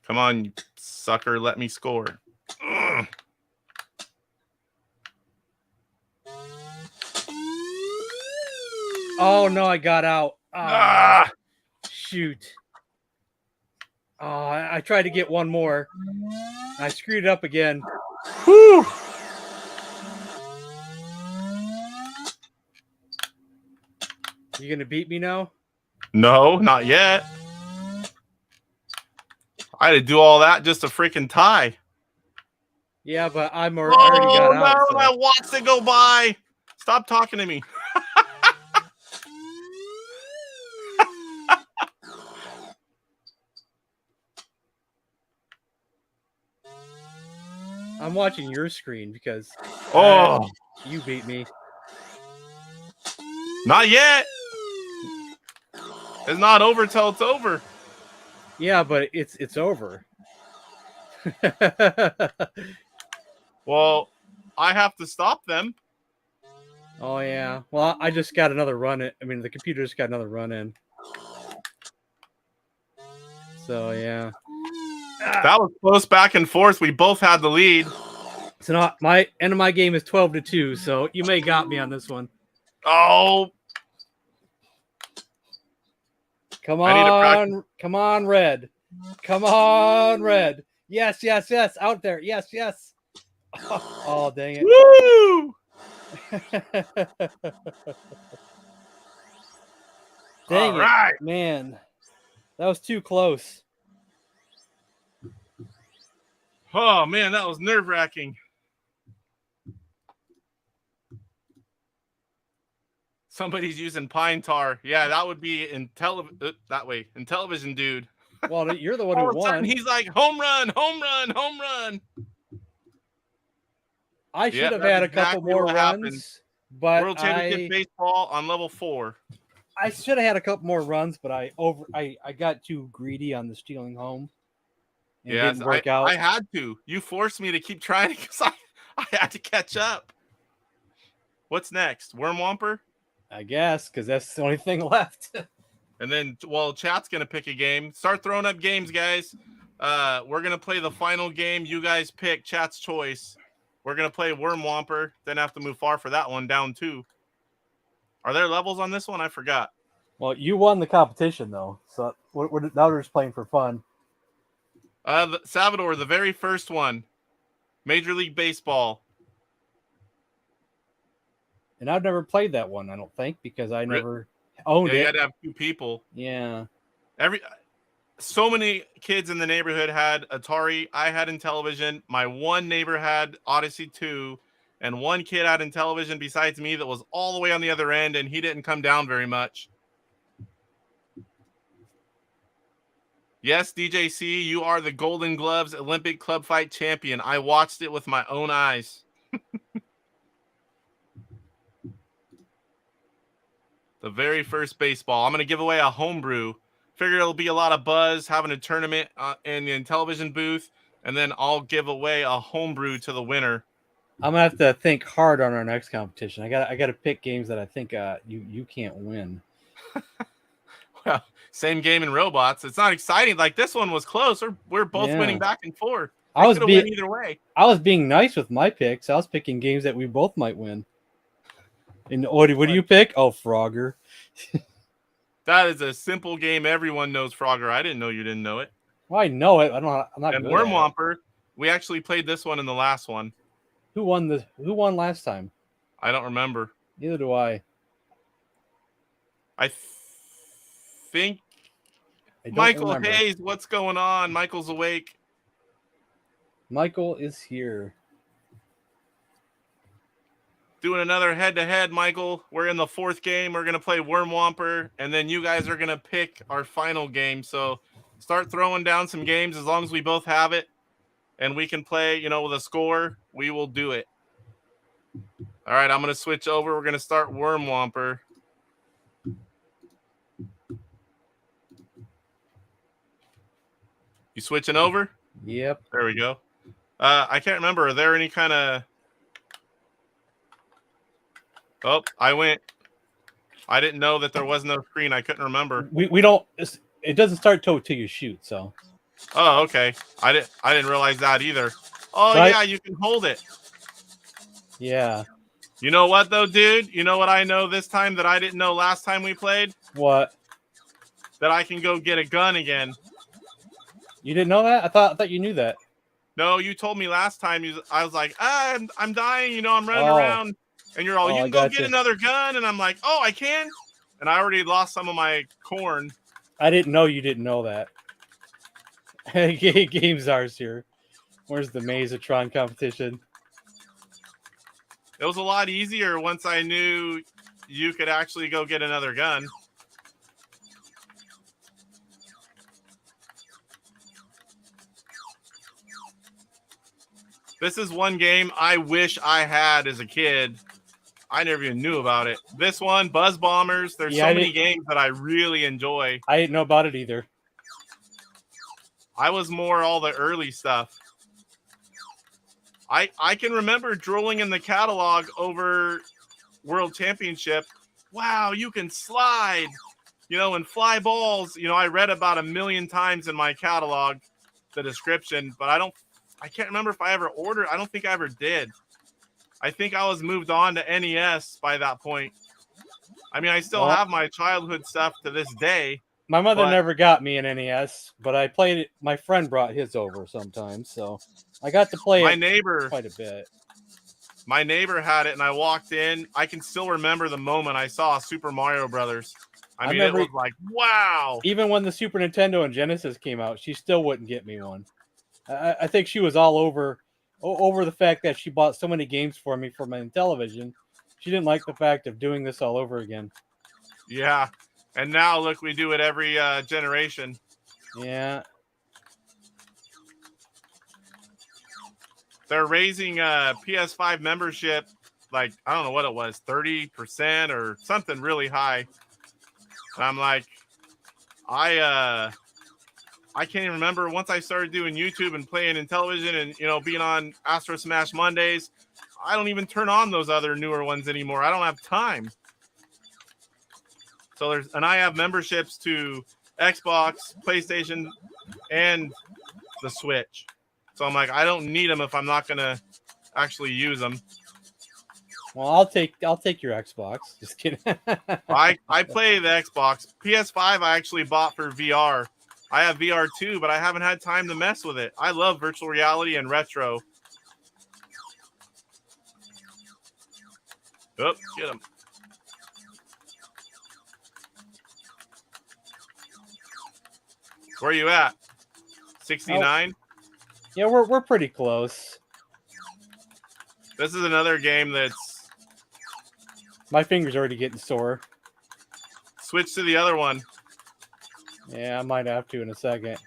S2: Come on, you sucker, let me score. Ugh.
S1: Oh, no, I got out.
S2: Ah!
S1: Shoot. Oh, I tried to get one more. I screwed it up again.
S2: Whew.
S1: You gonna beat me now?
S2: No, not yet. I had to do all that just to freaking tie.
S1: Yeah, but I already got out.
S2: No,
S1: So.
S2: I watched it go by. Stop talking to me.
S1: I'm watching your screen because you beat me.
S2: Not yet. It's not over till it's over.
S1: Yeah, but it's over.
S2: Well, I have to stop them.
S1: Oh yeah. Well, I just got another run in. I mean, the computer just got another run in. So yeah.
S2: That was close back and forth. We both had the lead.
S1: So not my end of my game is 12-2. So you may got me on this one.
S2: Oh.
S1: Come on, red. Come on, red. Yes, yes, yes. Out there. Yes, yes. Oh, dang it.
S2: Woo!
S1: Dang
S2: All right.
S1: it, man. That was too close.
S2: Oh, man, that was nerve-wracking. Somebody's using pine tar. Yeah, that would be that way. Intellivision Dude.
S1: Well, you're the one who won.
S2: He's like, home run, home run, home run.
S1: I should have had a couple more runs, but
S2: World Championship Baseball on level 4.
S1: I should have had a couple more runs, but I got too greedy on the stealing home.
S2: Yeah,
S1: didn't work out.
S2: I had to. You forced me to keep trying because I had to catch up. What's next? Worm Whomper?
S1: I guess, because that's the only thing left.
S2: And then, well, chat's going to pick a game. Start throwing up games, guys. We're going to play the final game. You guys pick chat's choice. We're going to play Worm Whomper. Then have to move far for that one, down 2. Are there levels on this one? I forgot.
S1: Well, you won the competition, though. So now we're just playing for fun.
S2: Salvador, the very first one. Major League Baseball.
S1: And I've never played that one, I don't think, because I never owned it.
S2: You had to have 2 people.
S1: Yeah.
S2: So many kids in the neighborhood had Atari. I had Intellivision. My one neighbor had Odyssey 2. And one kid had Intellivision besides me that was all the way on the other end, and he didn't come down very much. Yes, DJC, you are the Golden Gloves Olympic Club Fight champion. I watched it with my own eyes. The very first baseball. I'm going to give away a homebrew. Figure it'll be a lot of buzz having a tournament in the Intellivision booth, and then I'll give away a homebrew to the winner.
S1: I'm gonna have to think hard on our next competition. I got to pick games that I think you can't win.
S2: Well, same game in robots. It's not exciting. Like this one was close. We're both winning back and forth. I was win either way.
S1: I was being nice with my picks. I was picking games that we both might win. And what do you pick? Oh, Frogger.
S2: That is a simple game. Everyone knows Frogger. I didn't know you didn't know it.
S1: Well, I know it. I'm not.
S2: And Worm Whomper. We actually played this one in the last one.
S1: Who won last time?
S2: I don't remember.
S1: Neither do I.
S2: I think Michael Hayes, what's going on? Michael's awake.
S1: Michael is here.
S2: Doing another head-to-head, Michael. We're in the 4th game. We're going to play Worm Whomper, and then you guys are going to pick our final game. So start throwing down some games as long as we both have it. And we can play, with a score, we will do it. All right, I'm going to switch over. We're going to start Worm Whomper. You switching over?
S1: Yep.
S2: There we go. I can't remember. Are there any kind of... Oh, I went. I didn't know that there was no screen. I couldn't remember.
S1: We don't... It doesn't start till you shoot, so...
S2: Oh, okay. I didn't realize that either. Oh, right? Yeah, you can hold it.
S1: Yeah.
S2: You know what, though, dude? You know what I know this time that I didn't know last time we played?
S1: What?
S2: that I can go get a gun again.
S1: You didn't know that? I thought you knew that.
S2: No, you told me last time. I was like, I'm dying. You know, I'm running around, and you're all, you can go get another gun, and I'm like, oh, I can, and I already lost some of my corn.
S1: I didn't know you didn't know that. Games ours here. Where's the Mazatron competition?
S2: It was a lot easier once I knew you could actually go get another gun. This is one game I wish I had as a kid. I never even knew about it. This one, Buzz Bombers. There's so many games that I really enjoy.
S1: I didn't know about it either.
S2: I was more all the early stuff. I can remember drooling in the catalog over World Championship. Wow, you can slide, you know, and fly balls. You know, I read about 1,000,000 times in my catalog the description, but I can't remember if I ever ordered. I don't think I ever did. I think I was moved on to NES by that point. I mean, I still have my childhood stuff to this day.
S1: My mother never got me an NES, but I played it. My friend brought his over sometimes, so I got to play it quite a bit.
S2: My neighbor had it, and I walked in. I can still remember the moment I saw Super Mario Brothers. I mean, it was like, wow.
S1: Even when the Super Nintendo and Genesis came out, she still wouldn't get me one. I think she was all over the fact that she bought so many games for me for my Intellivision. She didn't like the fact of doing this all over again.
S2: Yeah. And now, look, we do it every generation.
S1: Yeah.
S2: They're raising PS5 membership, like, I don't know what it was, 30% or something really high. And I'm like, I can't even remember. Once I started doing YouTube and playing Intellivision and, you know, being on Astro Smash Mondays, I don't even turn on those other newer ones anymore. I don't have time. So and I have memberships to Xbox, PlayStation, and the Switch. So I'm like, I don't need them if I'm not gonna actually use them.
S1: Well, I'll take your Xbox. Just kidding.
S2: I play the Xbox. PS5 I actually bought for VR. I have VR too, but I haven't had time to mess with it. I love virtual reality and retro. Oh, get him. Where are you at? 69?
S1: Yeah, we're pretty close.
S2: This is another game that's...
S1: My finger's already getting sore.
S2: Switch to the other one.
S1: Yeah, I might have to in a second.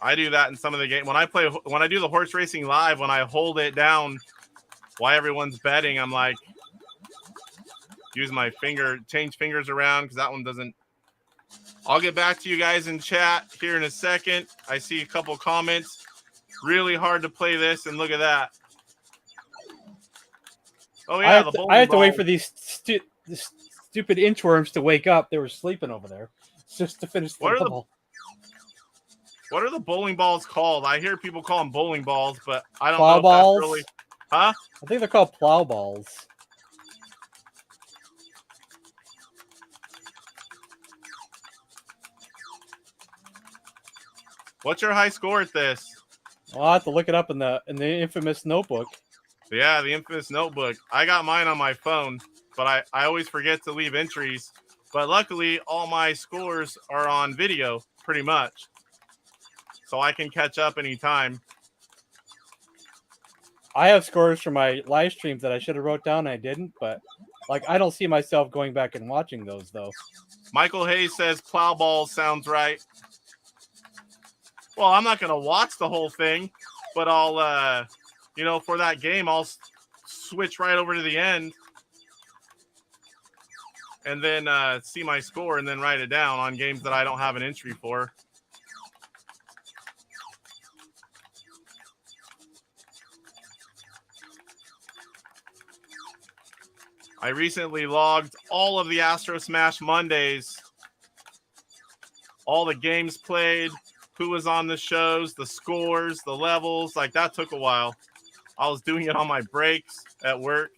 S2: I do that in some of the game. When I do the horse racing live, when I hold it down while everyone's betting, I'm like, use my finger, change fingers around because that one doesn't. I'll get back to you guys in chat here in a second. I see a couple comments. Really hard to play this, and look at that. Oh yeah,
S1: I had to wait for these stupid inchworms to wake up. They were sleeping over there just to finish the level.
S2: What are the bowling balls called? I hear people call them bowling balls, but I don't
S1: know if that's
S2: really... Huh?
S1: I think they're called plow balls.
S2: What's your high score at this?
S1: Well, I'll have to look it up in the infamous notebook.
S2: Yeah, the infamous notebook. I got mine on my phone, but I always forget to leave entries. But luckily, all my scores are on video, pretty much. So I can catch up anytime.
S1: I have scores from my live streams that I should have wrote down and I didn't, but like I don't see myself going back and watching those though.
S2: Michael Hayes says plow balls sounds right. Well, I'm not going to watch the whole thing, but I'll, you know, for that game, I'll switch right over to the end and then see my score and then write it down on games that I don't have an entry for. I recently logged all of the Astro Smash Mondays, all the games played, who was on the shows, the scores, the levels. Like, that took a while. I was doing it on my breaks at work.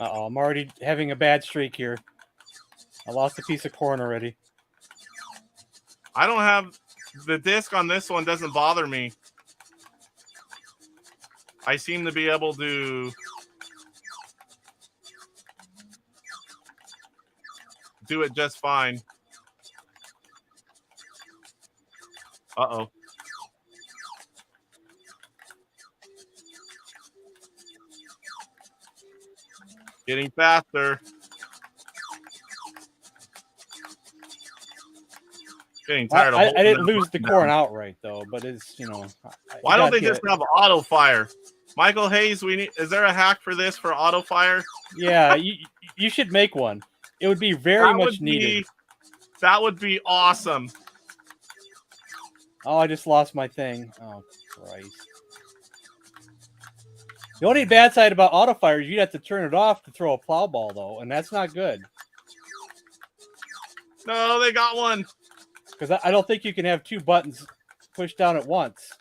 S1: Uh-oh, I'm already having a bad streak here. I lost a piece of corn already.
S2: I don't have the disc on this one. Doesn't bother me. I seem to be able to do it just fine. Uh-oh. Getting faster. Getting tired of
S1: I didn't lose the corn outright though, but it's
S2: why don't they just have auto fire? Michael Hayes, is there a hack for this for auto fire?
S1: Yeah, you should make one. It would be very much needed.
S2: That would be awesome.
S1: Oh, I just lost my thing. Oh Christ. The only bad side about auto fire is you'd have to turn it off to throw a plow ball though, and that's not good.
S2: No, they got one.
S1: Because I don't think you can have two buttons pushed down at once.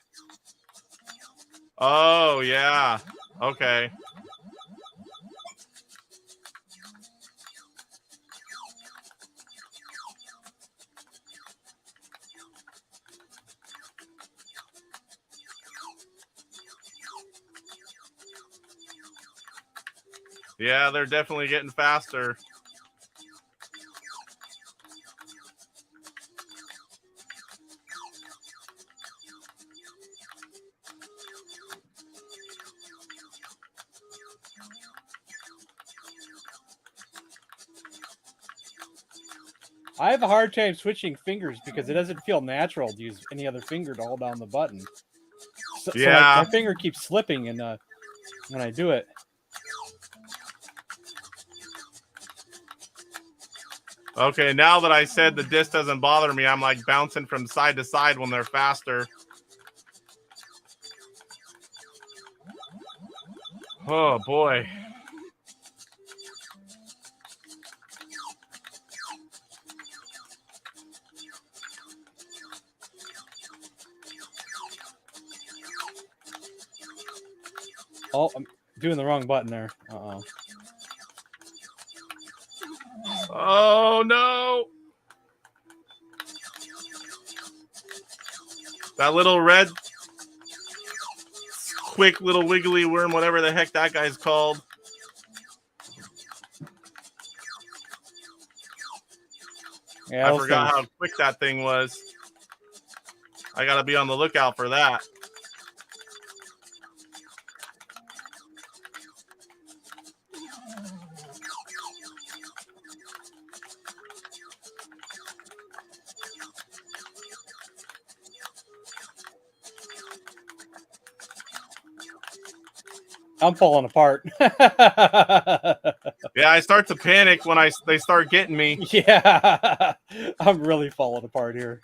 S2: Oh, yeah. Okay. Yeah, they're definitely getting faster.
S1: I have a hard time switching fingers because it doesn't feel natural to use any other finger to hold down the button. So my finger keeps slipping when I do it.
S2: Okay, now that I said the disc doesn't bother me, I'm like bouncing from side to side when they're faster. Oh, boy.
S1: Oh, I'm doing the wrong button there. Uh-oh.
S2: Oh, no. That little red, quick little wiggly worm, whatever the heck that guy's called.
S1: Yeah,
S2: I forgot how quick that thing was. I got to be on the lookout for that.
S1: I'm falling apart.
S2: Yeah, I start to panic when they start getting me.
S1: Yeah, I'm really falling apart here.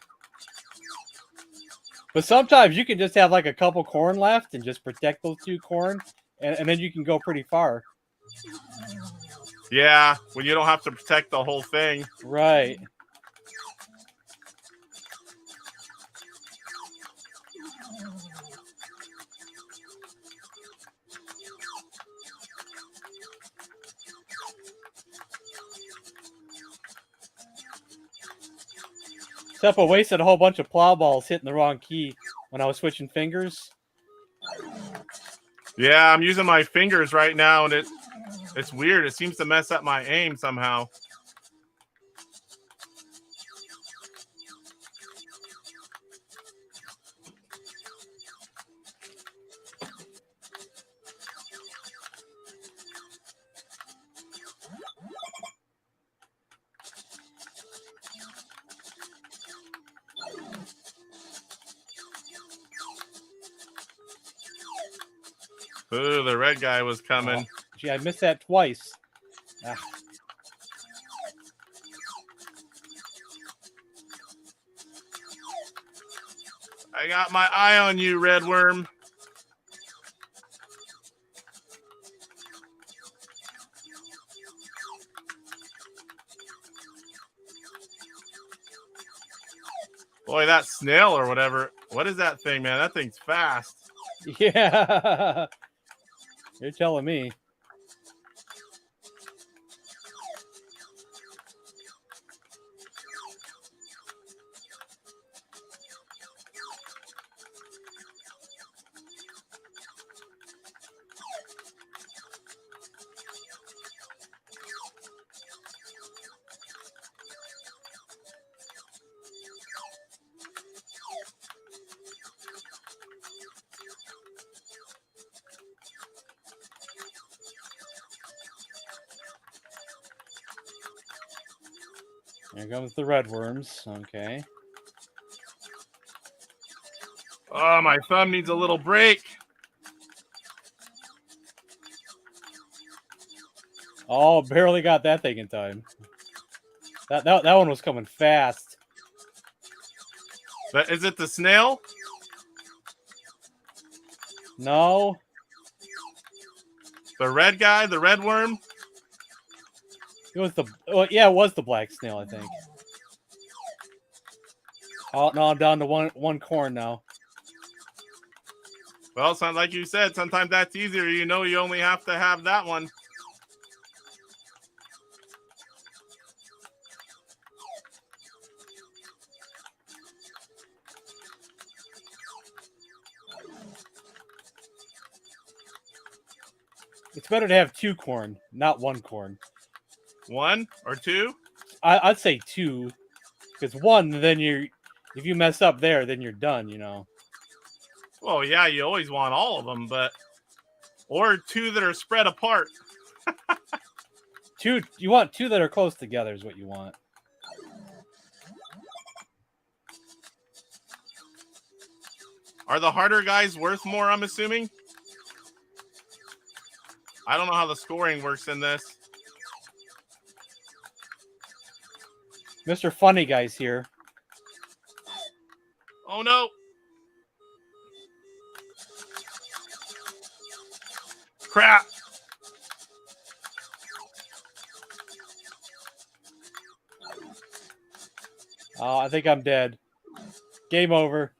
S1: But sometimes you can just have like a couple corn left and just protect those two corn, and then you can go pretty far.
S2: Yeah, when you don't have to protect the whole thing.
S1: Right. Except I wasted a whole bunch of plow balls hitting the wrong key when I was switching fingers.
S2: Yeah, I'm using my fingers right now, and it's weird. It seems to mess up my aim somehow. Ooh, the red guy was coming.
S1: Oh, gee, I missed that twice. Ah.
S2: I got my eye on you, red worm. Boy, that snail or whatever. What is that thing, man? That thing's fast.
S1: Yeah. You're telling me. Here comes the red worms. Okay.
S2: Oh, my thumb needs a little break.
S1: Oh, barely got that thing in time. That one was coming fast.
S2: But is it the snail?
S1: No.
S2: The red guy, the red worm?
S1: It was the it was the black snail, I think. Oh no, I'm down to one corn now.
S2: Well, sounds like you said, sometimes that's easier. You know, you only have to have that one.
S1: It's better to have 2 corn, not 1 corn.
S2: 1 or 2?
S1: I'd say 2, because 1, then if you mess up there, then you're done. You know.
S2: Well, yeah, you always want all of them, but or 2 that are spread apart.
S1: 2, you want 2 that are close together is what you want.
S2: Are the harder guys worth more, I'm assuming? I don't know how the scoring works in this.
S1: Mr. Funny Guy's here.
S2: Oh, no. Crap.
S1: Oh, I think I'm dead. Game over.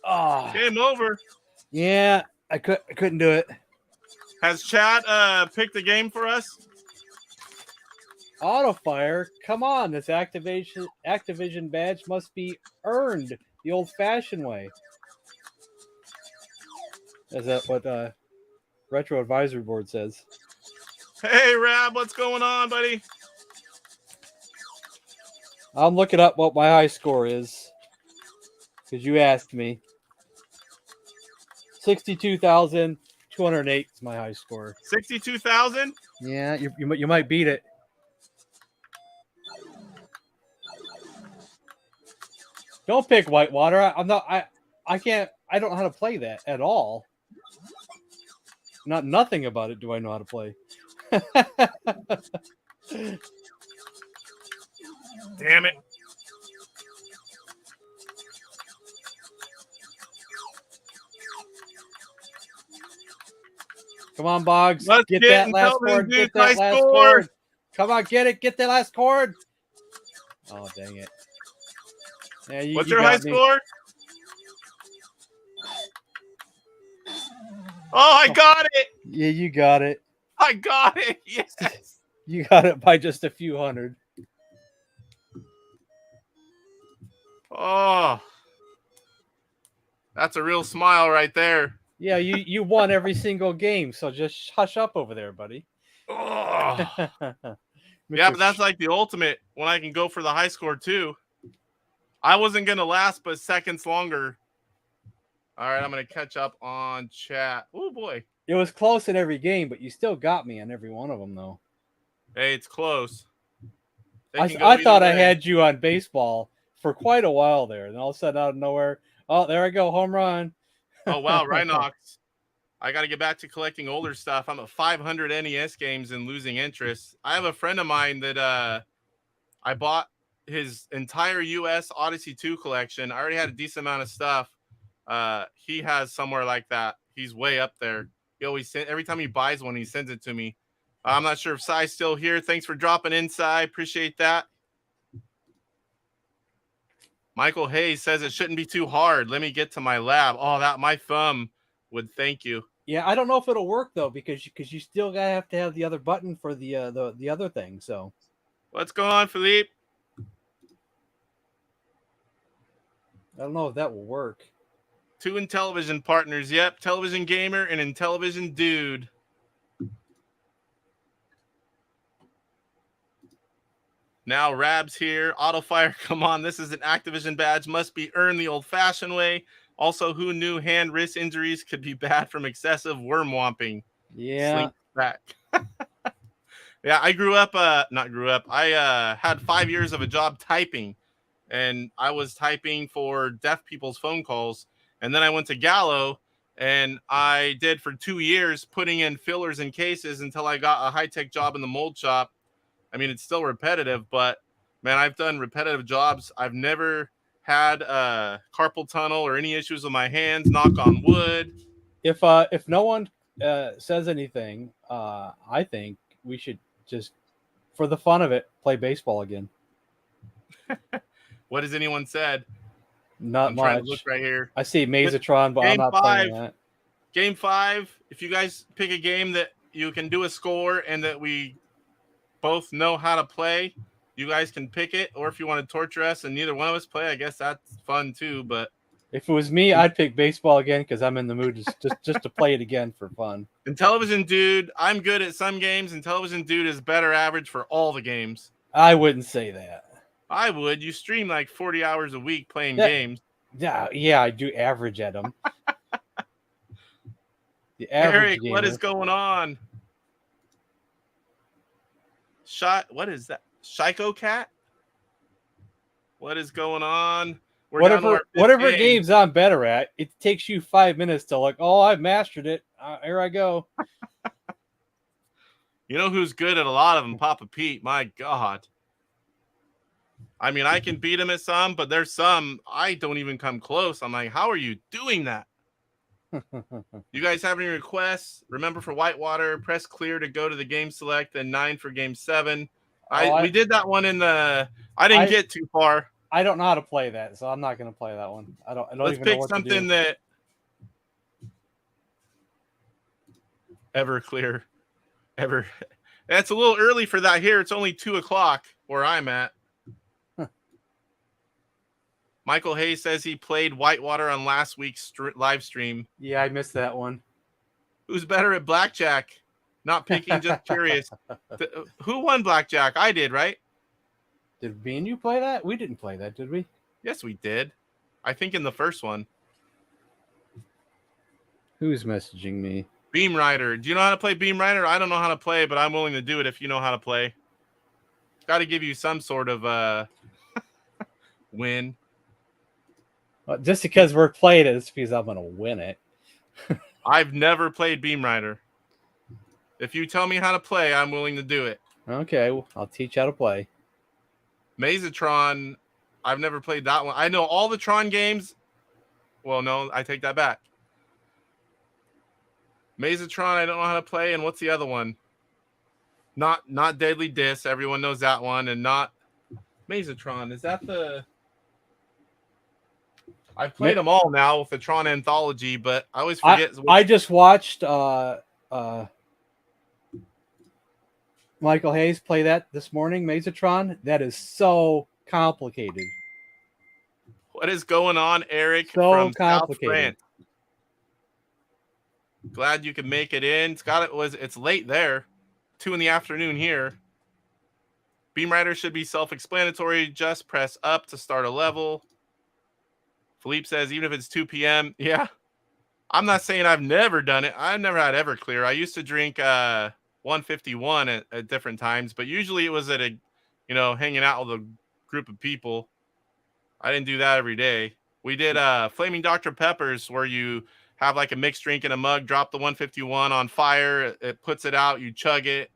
S1: Oh.
S2: Game over.
S1: Yeah, I couldn't do it.
S2: Has chat picked a game for us?
S1: Auto fire, come on! This Activision badge must be earned the old-fashioned way. Is that what Retro Advisory Board says?
S2: Hey, Rab, what's going on, buddy?
S1: I'm looking up what my high score is because you asked me. 62,208 is my high score.
S2: 62,000?
S1: Yeah, you might beat it. Don't pick Whitewater. I'm not. I can't. I don't know how to play that at all. Nothing about it do I know how to play.
S2: Damn it.
S1: Come on, Boggs.
S2: Let's
S1: get that last cord. Get that last cord. Come on, get it. Get that last cord. Oh, dang it. Yeah,
S2: what's your high score? Oh, I got it.
S1: Yeah, you got it.
S2: I got it. Yes.
S1: You got it by just a few hundred.
S2: Oh, that's a real smile right there.
S1: Yeah, you won every single game, so just hush up over there, buddy.
S2: Oh. Yeah, but that's like the ultimate when I can go for the high score too. I wasn't going to last but seconds longer. All right, I'm going to catch up on chat. Oh, boy.
S1: It was close in every game, but you still got me on every one of them, though.
S2: Hey, it's close.
S1: I thought I had you on baseball for quite a while there. And all of a sudden, out of nowhere, oh, there I go, home run.
S2: Oh, wow, Rhinox. I got to get back to collecting older stuff. I'm at 500 NES games and losing interest. I have a friend of mine that I bought his entire US Odyssey 2 collection. I already had a decent amount of stuff. He has somewhere like that. He's way up there. He always every time he buys one, he sends it to me. I'm not sure if Sai's still here. Thanks for dropping in, Sai. Appreciate that. Michael Hayes says it shouldn't be too hard. Let me get to my lab. Oh, that my thumb would thank you.
S1: Yeah, I don't know if it'll work though because you still gotta have to have the other button for the other thing. So
S2: what's going on, Philippe?
S1: I don't know if that will work.
S2: 2 Intellivision partners. Yep, Intellivision Gamer and Intellivision Dude. Now Rab's here. Autofire, come on. This is an Activision badge. Must be earned the old-fashioned way. Also, who knew hand wrist injuries could be bad from excessive worm whomping?
S1: Yeah.
S2: Slink back. Yeah, I grew up. Not grew up. I had 5 years of a job typing, and I was typing for deaf people's phone calls. And then I went to Gallo, and I did for 2 years putting in fillers and cases until I got a high tech job in the mold shop. I mean, it's still repetitive, but man, I've done repetitive jobs. I've never had carpal tunnel or any issues with my hands. Knock on wood.
S1: If no one says anything, I think we should just, for the fun of it, play baseball again.
S2: What has anyone said?
S1: Not
S2: I'm trying to
S1: much.
S2: look right here.
S1: I see Mazatron, but I'm
S2: Game
S1: not
S2: 5.
S1: playing that.
S2: Game 5. If you guys pick a game that you can do a score and that we both know how to play, you guys can pick it. Or if you want to torture us and neither one of us play, I guess that's fun too. But
S1: if it was me, I'd pick baseball again because I'm in the mood just to play it again for fun.
S2: Intellivision Dude, I'm good at some games. Intellivision Dude is better average for all the games.
S1: I wouldn't say that.
S2: I would. You stream like 40 hours a week playing games.
S1: Yeah, I do average at them. The average
S2: Eric,
S1: gamer.
S2: what is going on? What is that? Psycho Cat? What is going on?
S1: Whatever games I'm better at, it takes you 5 minutes to like, oh, I've mastered it. Here I go.
S2: You know who's good at a lot of them? Papa Pete. My God. I mean, I can beat him at some, but there's some I don't even come close. I'm like, how are you doing that? You guys have any requests? Remember, for Whitewater, press clear to go to the game select, then 9 for game 7. We did that one in the. I didn't get too far.
S1: I don't know how to play that, so I'm not going to play that one. I don't
S2: Let's
S1: even
S2: pick
S1: know what
S2: something
S1: to do.
S2: that ever clear, ever. That's a little early for that here. It's only 2:00 where I'm at. Michael Hayes says he played Whitewater on last week's live stream.
S1: Yeah, I missed that one.
S2: Who's better at blackjack? Not picking, just curious. Who won blackjack? I did, right?
S1: Did me and you play that? We didn't play that, did we?
S2: Yes, we did. I think in the first one.
S1: Who's messaging me?
S2: Beam Rider. Do you know how to play Beam Rider? I don't know how to play, but I'm willing to do it if you know how to play. Got to give you some sort of win.
S1: Well, just because we're playing it, it's because I'm going to win it.
S2: I've never played Beam Rider. If you tell me how to play, I'm willing to do it.
S1: Okay, well, I'll teach you how to play.
S2: Mazatron, I've never played that one. I know all the Tron games. Well, no, I take that back. Mazatron, I don't know how to play. And what's the other one? Not Deadly Disc. Everyone knows that one. And not Mazatron. Is that the... I've played them all now with the Tron Anthology, but I always forget.
S1: I just watched Michael Hayes play that this morning, Mazatron. That is so complicated.
S2: What is going on, Eric?
S1: So
S2: from
S1: complicated.
S2: South France. Glad you could make it in. It's late there. 2 p.m. here. Beam Rider should be self-explanatory. Just press up to start a level. Philippe says, even if it's 2 p.m. Yeah. I'm not saying I've never done it. I've never had Everclear. I used to drink 151 at different times, but usually it was at hanging out with a group of people. I didn't do that every day. We did Flaming Dr. Peppers, where you have like a mixed drink in a mug, drop the 151 on fire, it puts it out, you chug it.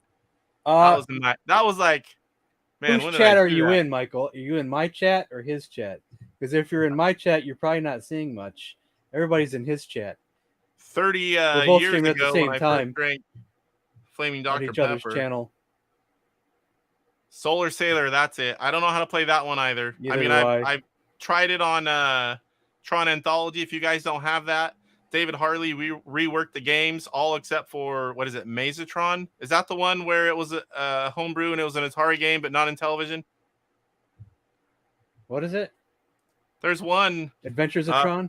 S2: That was like, man,
S1: whose chat are you in, Michael? Are you in my chat or his chat? Because if you're in my chat, you're probably not seeing much. Everybody's in his chat.
S2: 30
S1: We're both
S2: years
S1: streaming
S2: ago,
S1: at the same
S2: when I
S1: time.
S2: first drank Flaming Dr.
S1: On each other's
S2: Pepper.
S1: channel.
S2: Solar Sailor, that's it. I don't know how to play that one either. I've tried it on Tron Anthology. If you guys don't have that, David Harley reworked the games all except for, what is it, Mazatron? Is that the one where it was a homebrew and it was an Atari game but not Intellivision?
S1: What is it?
S2: There's one.
S1: Adventures of Tron?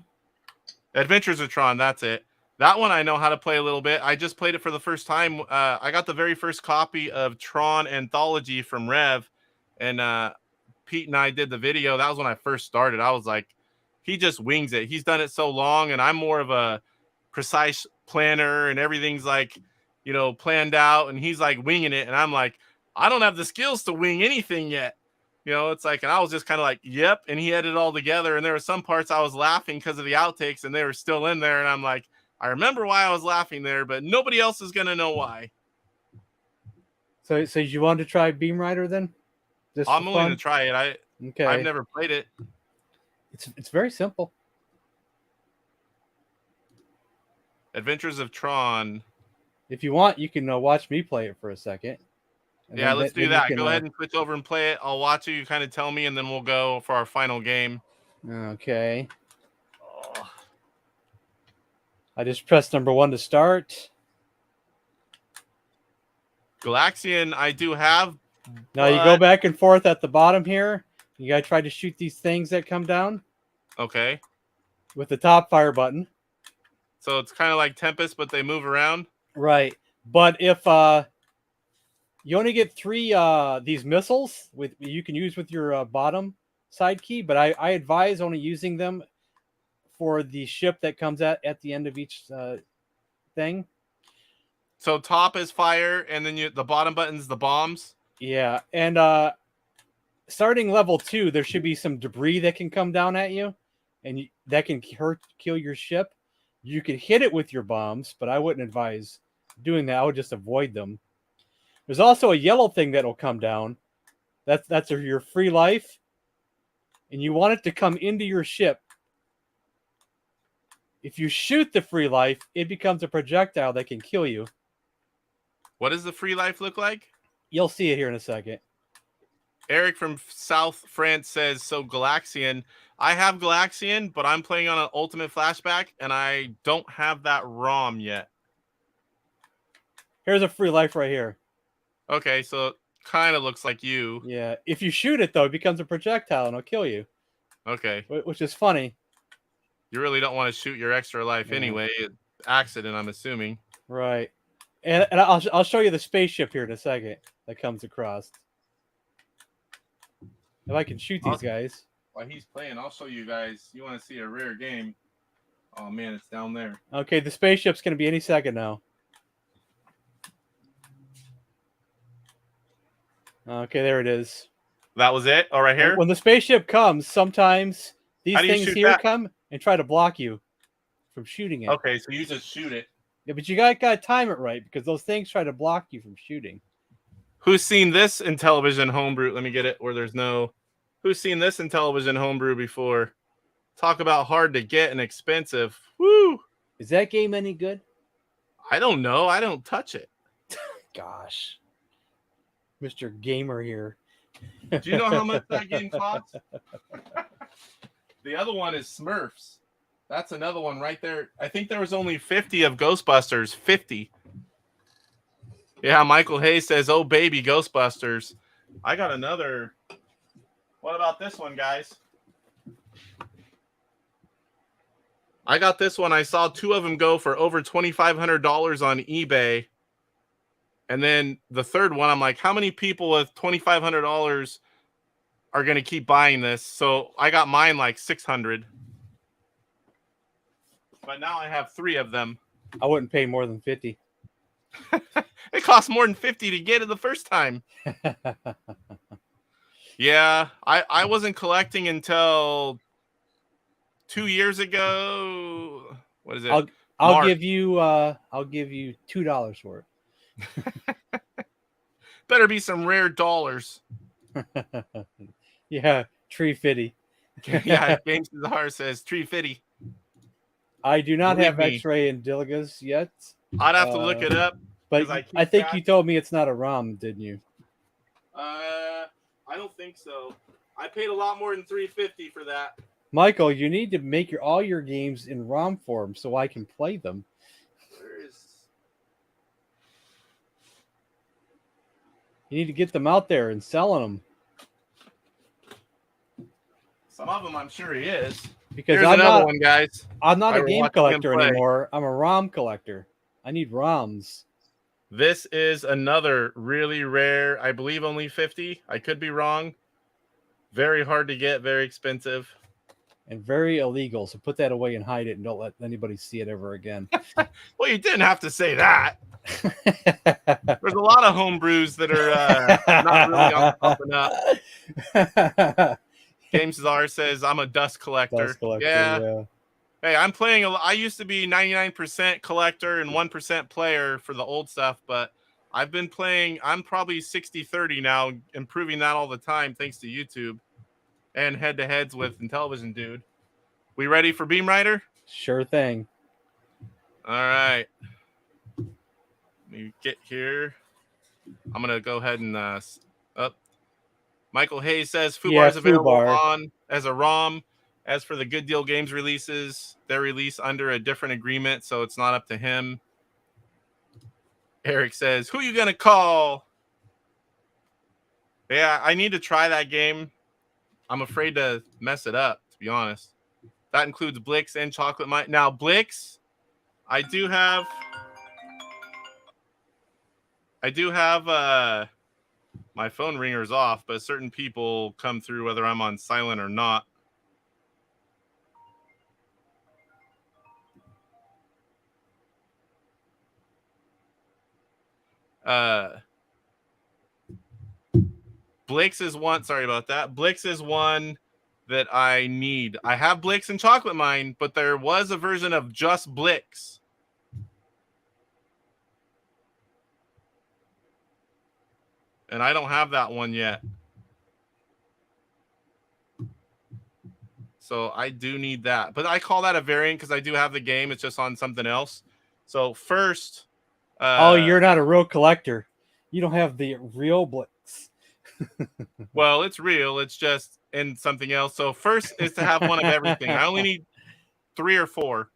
S2: Adventures of Tron, that's it. That one I know how to play a little bit. I just played it for the first time. I got the very first copy of Tron Anthology from Rev, and Pete and I did the video. That was when I first started. I was like, he just wings it. He's done it so long, and I'm more of a precise planner, and everything's like, planned out, and he's like winging it, and I'm like, I don't have the skills to wing anything yet. You know, it's like, and I was just kind of like, yep. And he had it all together. And there were some parts I was laughing because of the outtakes and they were still in there. And I'm like, I remember why I was laughing there, but nobody else is going to know why.
S1: So you want to try Beam Rider then?
S2: I'm willing to try it. I've never played it.
S1: It's very simple.
S2: Adventures of Tron.
S1: If you want, you can watch me play it for a second.
S2: Yeah, let's do that. Go ahead and switch over and play it. I'll watch it. You kind of tell me, and then we'll go for our final game.
S1: Okay. Oh. I just pressed number 1 to start.
S2: Galaxian, I do have.
S1: Now you go back and forth at the bottom here. You got to try to shoot these things that come down.
S2: Okay.
S1: With the top fire button.
S2: So it's kind of like Tempest, but they move around.
S1: Right. But if you only get 3 these missiles you can use with your bottom side key, but I advise only using them for the ship that comes at the end of each thing.
S2: So top is fire, and then the bottom button's the bombs.
S1: Yeah, and starting level 2, there should be some debris that can come down at you, and that can kill your ship. You can hit it with your bombs, but I wouldn't advise doing that. I would just avoid them. There's also a yellow thing that'll come down. That's your free life, and you want it to come into your ship. If you shoot the free life, it becomes a projectile that can kill you.
S2: What does the free life look like?
S1: You'll see it here in a second.
S2: Eric from South France says, so Galaxian. I have Galaxian, but I'm playing on an Ultimate Flashback, and I don't have that ROM yet.
S1: Here's a free life right here.
S2: Okay, so it kind of looks like you.
S1: Yeah. If you shoot it, though, it becomes a projectile, and it'll kill you.
S2: Okay.
S1: Which is funny.
S2: You really don't want to shoot your extra life anyway. Accident, I'm assuming.
S1: Right. And I'll show you the spaceship here in a second that comes across. If I can shoot these guys.
S2: While he's playing, I'll show you guys. You want to see a rare game? Oh, man, it's down there.
S1: Okay, the spaceship's going to be any second now. Okay, there it is.
S2: That was it? All right, here?
S1: When the spaceship comes, sometimes these things here come and try to block you from shooting it.
S2: Okay, so you just shoot it.
S1: Yeah, but you got to time it right because those things try to block you from shooting.
S2: Who's seen this Intellivision homebrew? Let me get it where there's no... Who's seen this Intellivision homebrew before? Talk about hard to get and expensive. Woo!
S1: Is that game any good?
S2: I don't know. I don't touch it.
S1: Gosh. Mr. Gamer here.
S2: Do you know how much that game costs? The other one is Smurfs. That's another one right there. I think there was only 50 of Ghostbusters. 50. Yeah, Michael Hayes says, oh, baby, Ghostbusters. I got another... What about this one, guys? I got this one. I saw 2 of them go for over $2,500 on eBay. And then the third one, I'm like, how many people with $2,500 are going to keep buying this? So I got mine like 600. But now I have 3 of them.
S1: I wouldn't pay more than 50.
S2: It cost more than 50 to get it the first time. Yeah, I wasn't collecting until 2 years ago. What is it?
S1: I'll give you $2 for it.
S2: Better be some rare dollars.
S1: Yeah, tree fitty.
S2: Yeah, James Zahar says tree fitty.
S1: I do not have X-ray and Diligas yet.
S2: I'd have to look it up.
S1: But I think you told me it's not a ROM, didn't you?
S2: I don't think so. I paid a lot more than $350 for that.
S1: Michael, you need to make all your games in ROM form so I can play them. You need to get them out there and selling them.
S2: Some of them, I'm sure he is.
S1: Because
S2: Here's another one, guys.
S1: I'm not a game collector anymore. I'm a ROM collector. I need ROMs.
S2: This is another really rare, I believe only 50. I could be wrong. Very hard to get, very expensive.
S1: and very illegal. So put that away and hide it, and don't let anybody see it ever again.
S2: Well, you didn't have to say that. There's a lot of homebrews that are not really on the up and up. James Czar says, I'm a dust collector.
S1: Dust collector,
S2: yeah. Hey, I'm playing. I used to be 99% collector and 1% player for the old stuff, but I've been playing. I'm probably 60-30 now, improving that all the time thanks to YouTube and head-to-heads with Intellivision Dude. We ready for Beam Rider?
S1: Sure thing.
S2: All right. Let me get here. I'm going to go ahead and up. Michael Hayes says Fubar is available on as a ROM. As for the Good Deal Games releases, they're released under a different agreement, so it's not up to him. Eric says, who you going to call? Yeah, I need to try that game. I'm afraid to mess it up, to be honest. That includes Blix and Chocolate Mine. Now, Blix, I do have my phone ringer's off, but certain people come through whether I'm on silent or not. Blix is one. Sorry about that. Blix is one that I need. I have Blix and Chocolate Mine, but there was a version of just Blix. And I don't have that one yet. So I do need that. But I call that a variant because I do have the game. It's just on something else. So first...
S1: oh, you're not a real collector. You don't have the real Blix.
S2: Well, it's real. It's just in something else. So first is to have one of everything. I only need 3 or 4.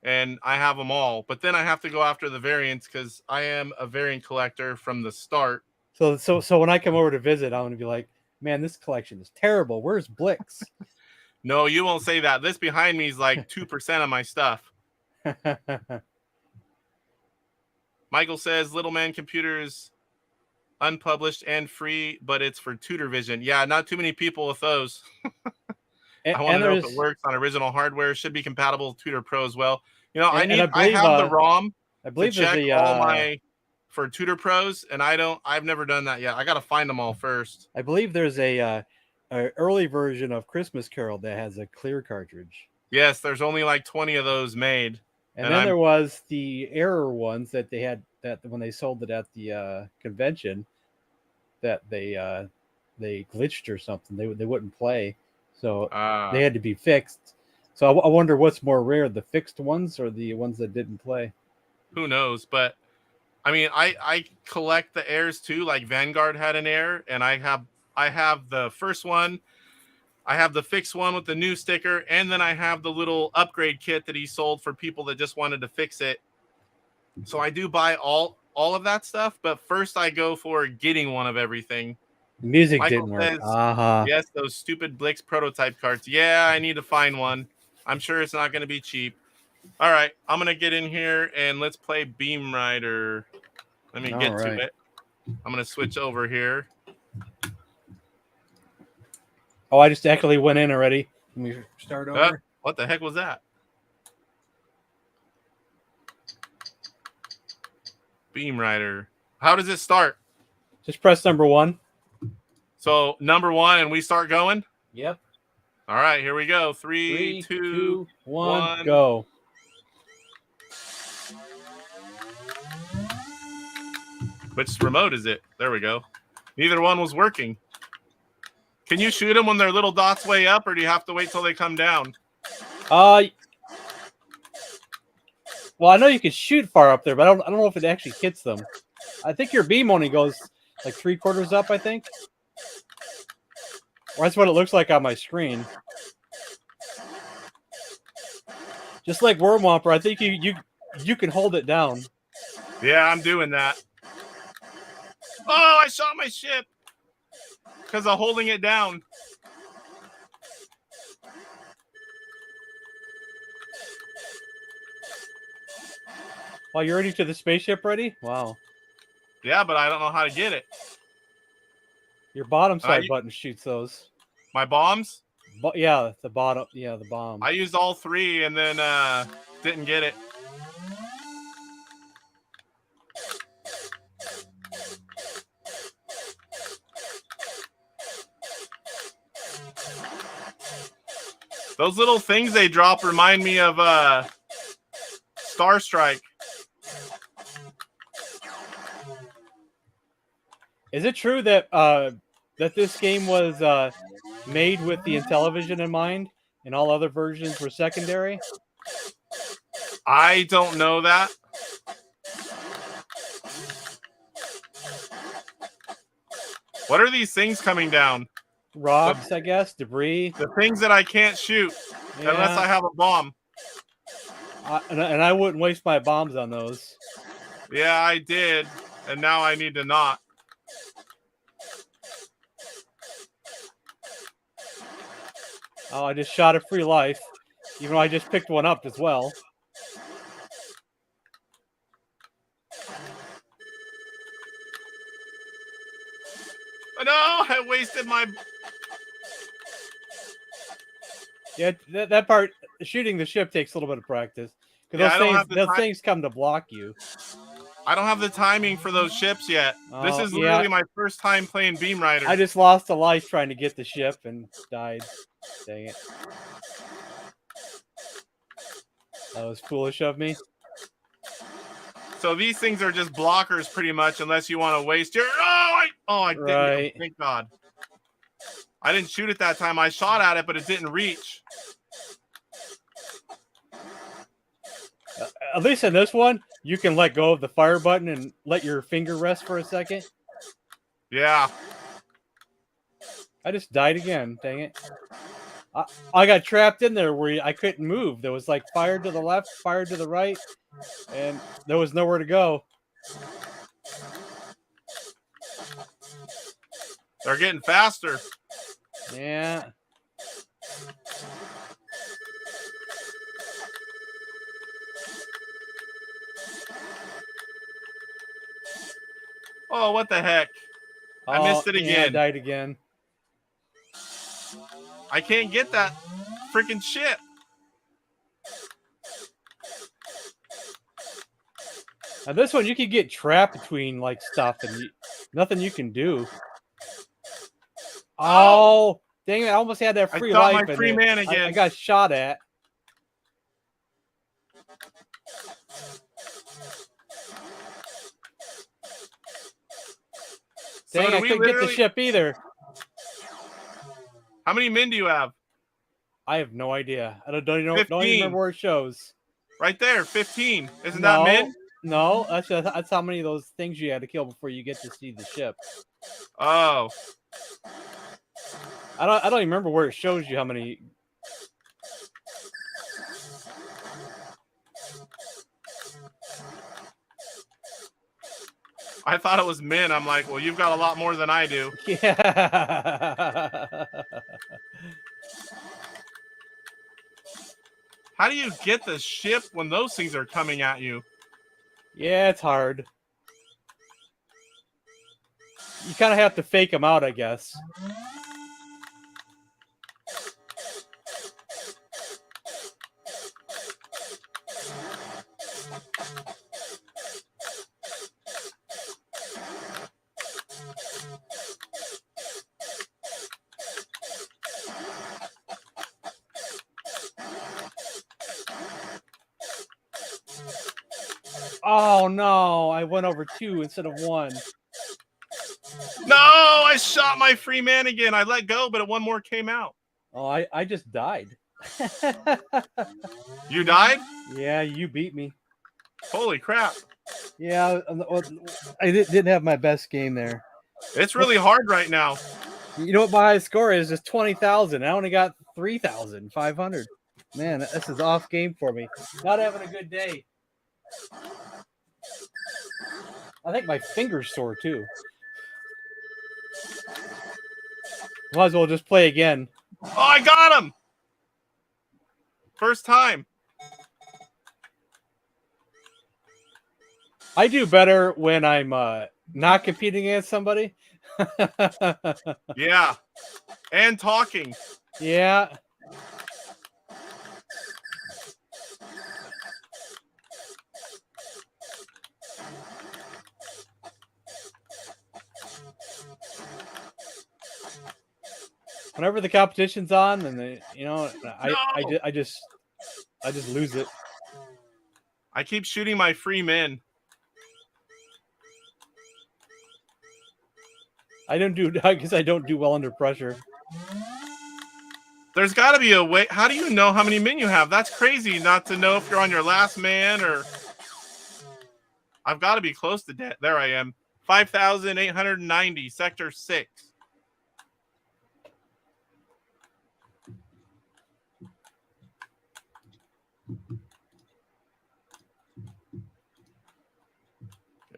S2: And I have them all. But then I have to go after the variants because I am a variant collector from the start.
S1: So when I come over to visit, I'm going to be like, man, this collection is terrible. Where's Blix?
S2: No, you won't say that. This behind me is like 2% of my stuff. Michael says, Little Man Computers, unpublished and free, but it's for Tutor Vision. Yeah, not too many people with those. I want to know if it works on original hardware. Should be compatible with Tutor Pro as well. You know, I have the ROM. I believe to check all my for Tutor Pros, and I've never done that yet. I got to find them all first.
S1: I believe there's a early version of Christmas Carol that has a clear cartridge.
S2: Yes, there's only like 20 of those made.
S1: And then there was the error ones that they had that when they sold it at the convention that they glitched or something. They wouldn't play, so they had to be fixed. So I wonder what's more rare, the fixed ones or the ones that didn't play.
S2: Who knows? But I mean, I collect the errors too. Like Vanguard had an error, and I have the first one. I have the fixed one with the new sticker, and then I have the little upgrade kit that he sold for people that just wanted to fix it. So I do buy all of that stuff, but first I go for getting one of everything.
S1: Music Michael didn't work.
S2: Yes, those stupid Blix prototype cards. Yeah, I need to find one. I'm sure it's not going to be cheap. All right, I'm going to get in here, and let's play Beam Rider. Let me get to it. I'm going to switch over here.
S1: Oh, I just actually went in already. Let me start over.
S2: What the heck was that? Beam Rider. How does it start?
S1: Just press number 1.
S2: So number 1, and we start going?
S1: Yep.
S2: All right, here we go. 3, 2, 1,
S1: go.
S2: Which remote is it? There we go. Neither one was working. Can you shoot them when their little dots way up, or do you have to wait till they come down?
S1: Well, I know you can shoot far up there, but I don't know if it actually hits them. I think your beam only goes like 3/4 up, I think. Or that's what it looks like on my screen. Just like Worm Whomper, I think you can hold it down.
S2: Yeah, I'm doing that. Oh, I shot my ship because I'm holding it down.
S1: Oh, you're ready to the spaceship ready? Wow.
S2: Yeah, but I don't know how to get it.
S1: Your bottom side button shoots those.
S2: My bombs?
S1: Yeah, the bottom. Yeah, the bomb.
S2: I used all 3 and then didn't get it. Those little things they drop remind me of Star Strike.
S1: Is it true that that this game was made with the Intellivision in mind, and all other versions were secondary?
S2: I don't know that. What are these things coming down?
S1: Rocks, I guess, debris.
S2: The things that I can't shoot unless I have a bomb.
S1: And I wouldn't waste my bombs on those.
S2: Yeah, I did, and now I need to not.
S1: Oh, I just shot a free life, even though I just picked one up as well.
S2: Oh, no, I wasted my...
S1: Yeah, that part, shooting the ship takes a little bit of practice. Because those things come to block you.
S2: I don't have the timing for those ships yet. This is literally my first time playing Beam Rider.
S1: I just lost a life trying to get the ship and died. Dang it. That was foolish of me.
S2: So these things are just blockers pretty much, unless you want to waste your... I didn't.
S1: Right.
S2: Thank God. I didn't shoot it that time. I shot at it, but it didn't reach.
S1: At least in this one, you can let go of the fire button and let your finger rest for a second.
S2: Yeah.
S1: I just died again. Dang it. I got trapped in there where I couldn't move. There was like fire to the left, fire to the right, and there was nowhere to go.
S2: They're getting faster.
S1: Yeah.
S2: Oh, what the heck? I missed it again.
S1: Yeah, I died again.
S2: I can't get that freaking ship.
S1: Now this one, you could get trapped between like stuff and nothing you can do. Oh, dang it. I almost had that free life.
S2: My free man again.
S1: I got shot at. Dang, I couldn't get the ship either.
S2: How many men do you have?
S1: I have no idea. I don't even remember where it shows.
S2: Right there, 15. Isn't that men?
S1: No, that's how many of those things you had to kill before you get to see the ship.
S2: Oh.
S1: I don't even remember where it shows you how many.
S2: I thought it was men. I'm like, well, you've got a lot more than I do.
S1: Yeah.
S2: How do you get the ship when those things are coming at you?
S1: Yeah, it's hard. You kind of have to fake them out, I guess. Oh no, I went over 2 instead of 1.
S2: No, I shot my free man again. I let go, but one more came out.
S1: Oh, I just died.
S2: You died?
S1: Yeah, you beat me.
S2: Holy crap.
S1: Yeah, I didn't have my best game there.
S2: It's really hard right now.
S1: You know what my high score is? Just 20,000. I only got 3,500. Man, this is off game for me. Not having a good day. I think my finger's sore too. Might as well just play again.
S2: Oh, I got him! First time.
S1: I do better when I'm not competing against somebody.
S2: Yeah. And talking.
S1: Yeah. Whenever the competition's on, and I just lose it.
S2: I keep shooting my free men.
S1: I guess I don't do well under pressure.
S2: There's got to be a way. How do you know how many men you have? That's crazy not to know if you're on your last man or. I've got to be close to dead. There I am. 5,890, sector 6.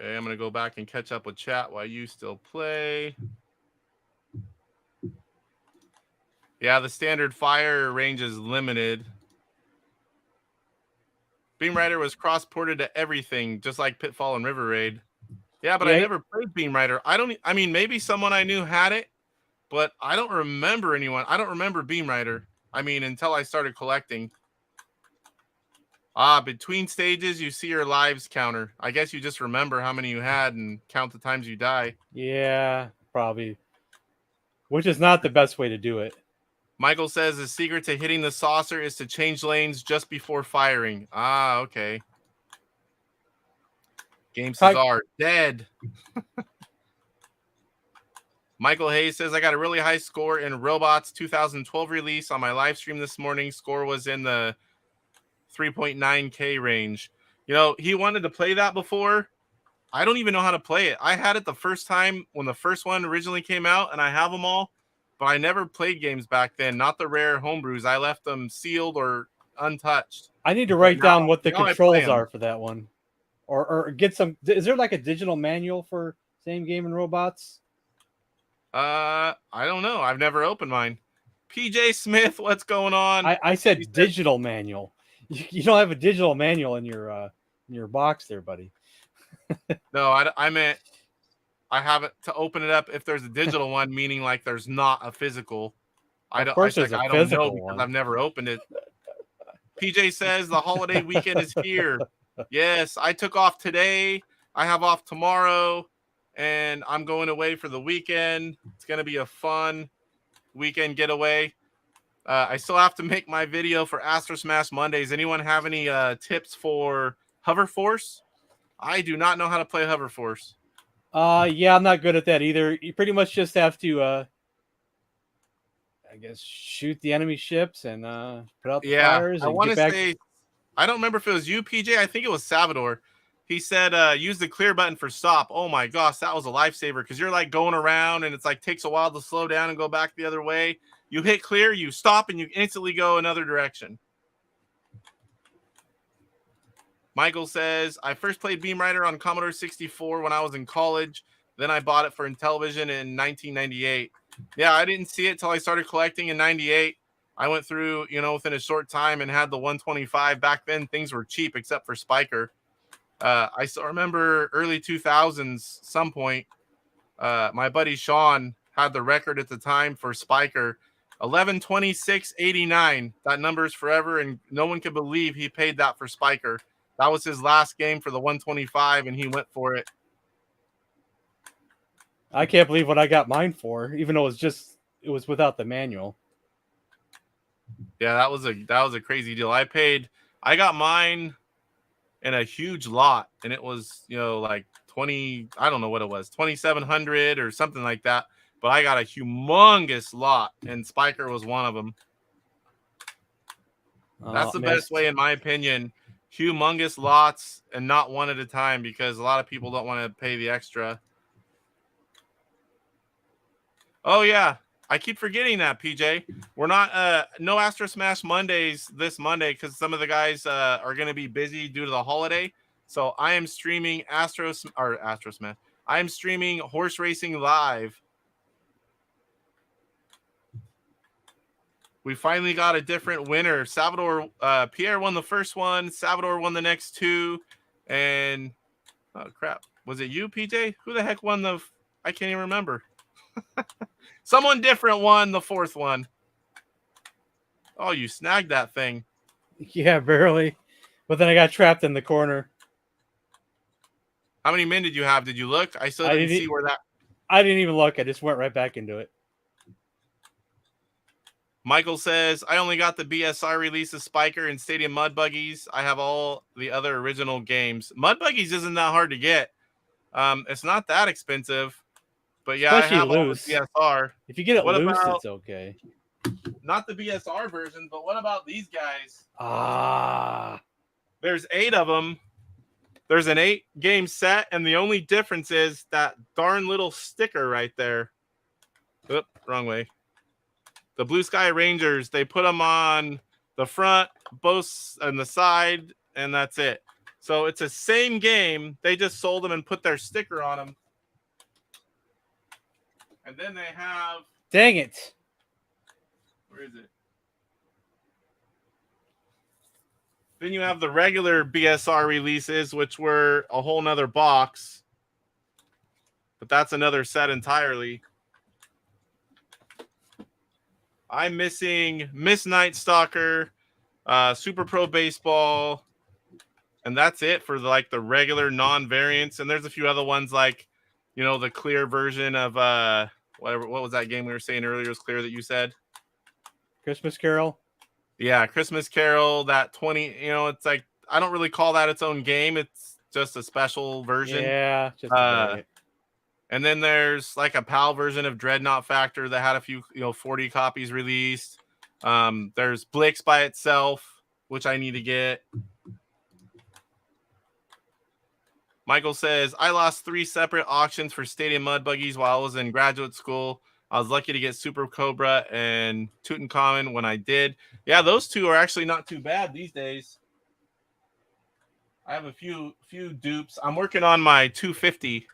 S2: Okay, I'm going to go back and catch up with chat while you still play. Yeah, the standard fire range is limited. Beam Rider was cross-ported to everything, just like Pitfall and River Raid. Yeah, but I never played Beam Rider. I mean, maybe someone I knew had it, but I don't remember anyone. I don't remember Beam Rider. I mean, until I started collecting. Between stages, you see your lives counter. I guess you just remember how many you had and count the times you die.
S1: Yeah, probably. Which is not the best way to do it.
S2: Michael says the secret to hitting the saucer is to change lanes just before firing. Okay. Game Cesar, dead. Michael Hayes says, I got a really high score in Robots 2012 release on my live stream this morning. Score was in the 3.9K range. You know, he wanted to play that before. I don't even know how to play it. I had it the first time when the first one originally came out, and I have them all, but I never played games back then. Not the rare homebrews. I left them sealed or untouched.
S1: I need to write down what the controls are for that one. Or get some. Is there like a digital manual for Same Game and Robots?
S2: I don't know. I've never opened mine. PJ Smith, what's going on?
S1: I said digital manual. You don't have a digital manual in your box there, buddy.
S2: No, I meant I have it to open it up if there's a digital one, meaning like there's not a physical. I don't know because I've never opened it. PJ says the holiday weekend is here. Yes, I took off today. I have off tomorrow, and I'm going away for the weekend. It's going to be a fun weekend getaway. I still have to make my video for Astro Smash Mondays. Anyone have any tips for Hover Force? I do not know how to play Hover Force.
S1: Yeah, I'm not good at that either. You pretty much just have to, I guess, shoot the enemy ships and put out the fires.
S2: I want to say, I don't remember if it was you, PJ. I think it was Salvador. He said, use the clear button for stop. Oh my gosh, that was a lifesaver because you're like going around and it's like takes a while to slow down and go back the other way. You hit clear, you stop, and you instantly go another direction. Michael says, I first played Beam Rider on Commodore 64 when I was in college. Then I bought it for Intellivision in 1998. Yeah, I didn't see it till I started collecting in 98. I went through, within a short time and had the 125. Back then, things were cheap except for Spiker. I still remember early 2000s, some point, my buddy Sean had the record at the time for Spiker. 1126.89. That number is forever, and no one can believe he paid that for Spiker. That was his last game for the 125, and he went for it.
S1: I can't believe what I got mine for, even though it was without the manual.
S2: Yeah, that was a crazy deal. I got mine in a huge lot, and it was, like 20, I don't know what it was, 2,700 or something like that. But I got a humongous lot, and Spiker was one of them. That's the best way, in my opinion. Humongous lots and not one at a time, because a lot of people don't want to pay the extra. Oh, yeah. I keep forgetting that, PJ. We're not no Astro Smash Mondays this Monday because some of the guys are going to be busy due to the holiday. So I am streaming Astro Smash. I am streaming Horse Racing Live. We finally got a different winner. Salvador Pierre won the first one. Salvador won the next two. And oh crap, was it you, PJ? Who the heck won the? I can't even remember. Someone different won the fourth one. Oh, you snagged that thing.
S1: Yeah, barely. But then I got trapped in the corner.
S2: How many men did you have? Did you look? I still didn't see where that.
S1: I didn't even look. I just went right back into it.
S2: Michael says, I only got the BSR release of Spiker and Stadium Mud Buggies. I have all the other original games. Mud Buggies isn't that hard to get. It's not that expensive. But yeah,
S1: Especially
S2: I have
S1: loose.
S2: all the BSR.
S1: If you get it
S2: What
S1: loose,
S2: about,
S1: it's okay.
S2: not the BSR version, but what about these guys?
S1: Ah.
S2: There's 8 of them. There's an 8-game set, and the only difference is that darn little sticker right there. Oop, wrong way. The Blue Sky Rangers, they put them on the front, both on the side, and that's it. So it's the same game. They just sold them and put their sticker on them. And then they have...
S1: Dang it.
S2: Where is it? Then you have the regular BSR releases, which were a whole nother box. But that's another set entirely. I'm missing Miss Night Stalker, Super Pro Baseball, and that's it for the regular non-variants. And there's a few other ones like, the clear version of whatever. What was that game we were saying earlier? It was clear that you said
S1: Christmas Carol.
S2: Yeah, Christmas Carol. That 20. It's like I don't really call that its own game. It's just a special version.
S1: Yeah, just a
S2: and then there's like a PAL version of Dreadnought Factor that had a few, 40 copies released. There's Blix by itself, which I need to get. Michael says, I lost 3 separate auctions for Stadium Mud Buggies while I was in graduate school. I was lucky to get Super Cobra and Tutankhamun when I did. Yeah, those 2 are actually not too bad these days. I have a few dupes. I'm working on my 250.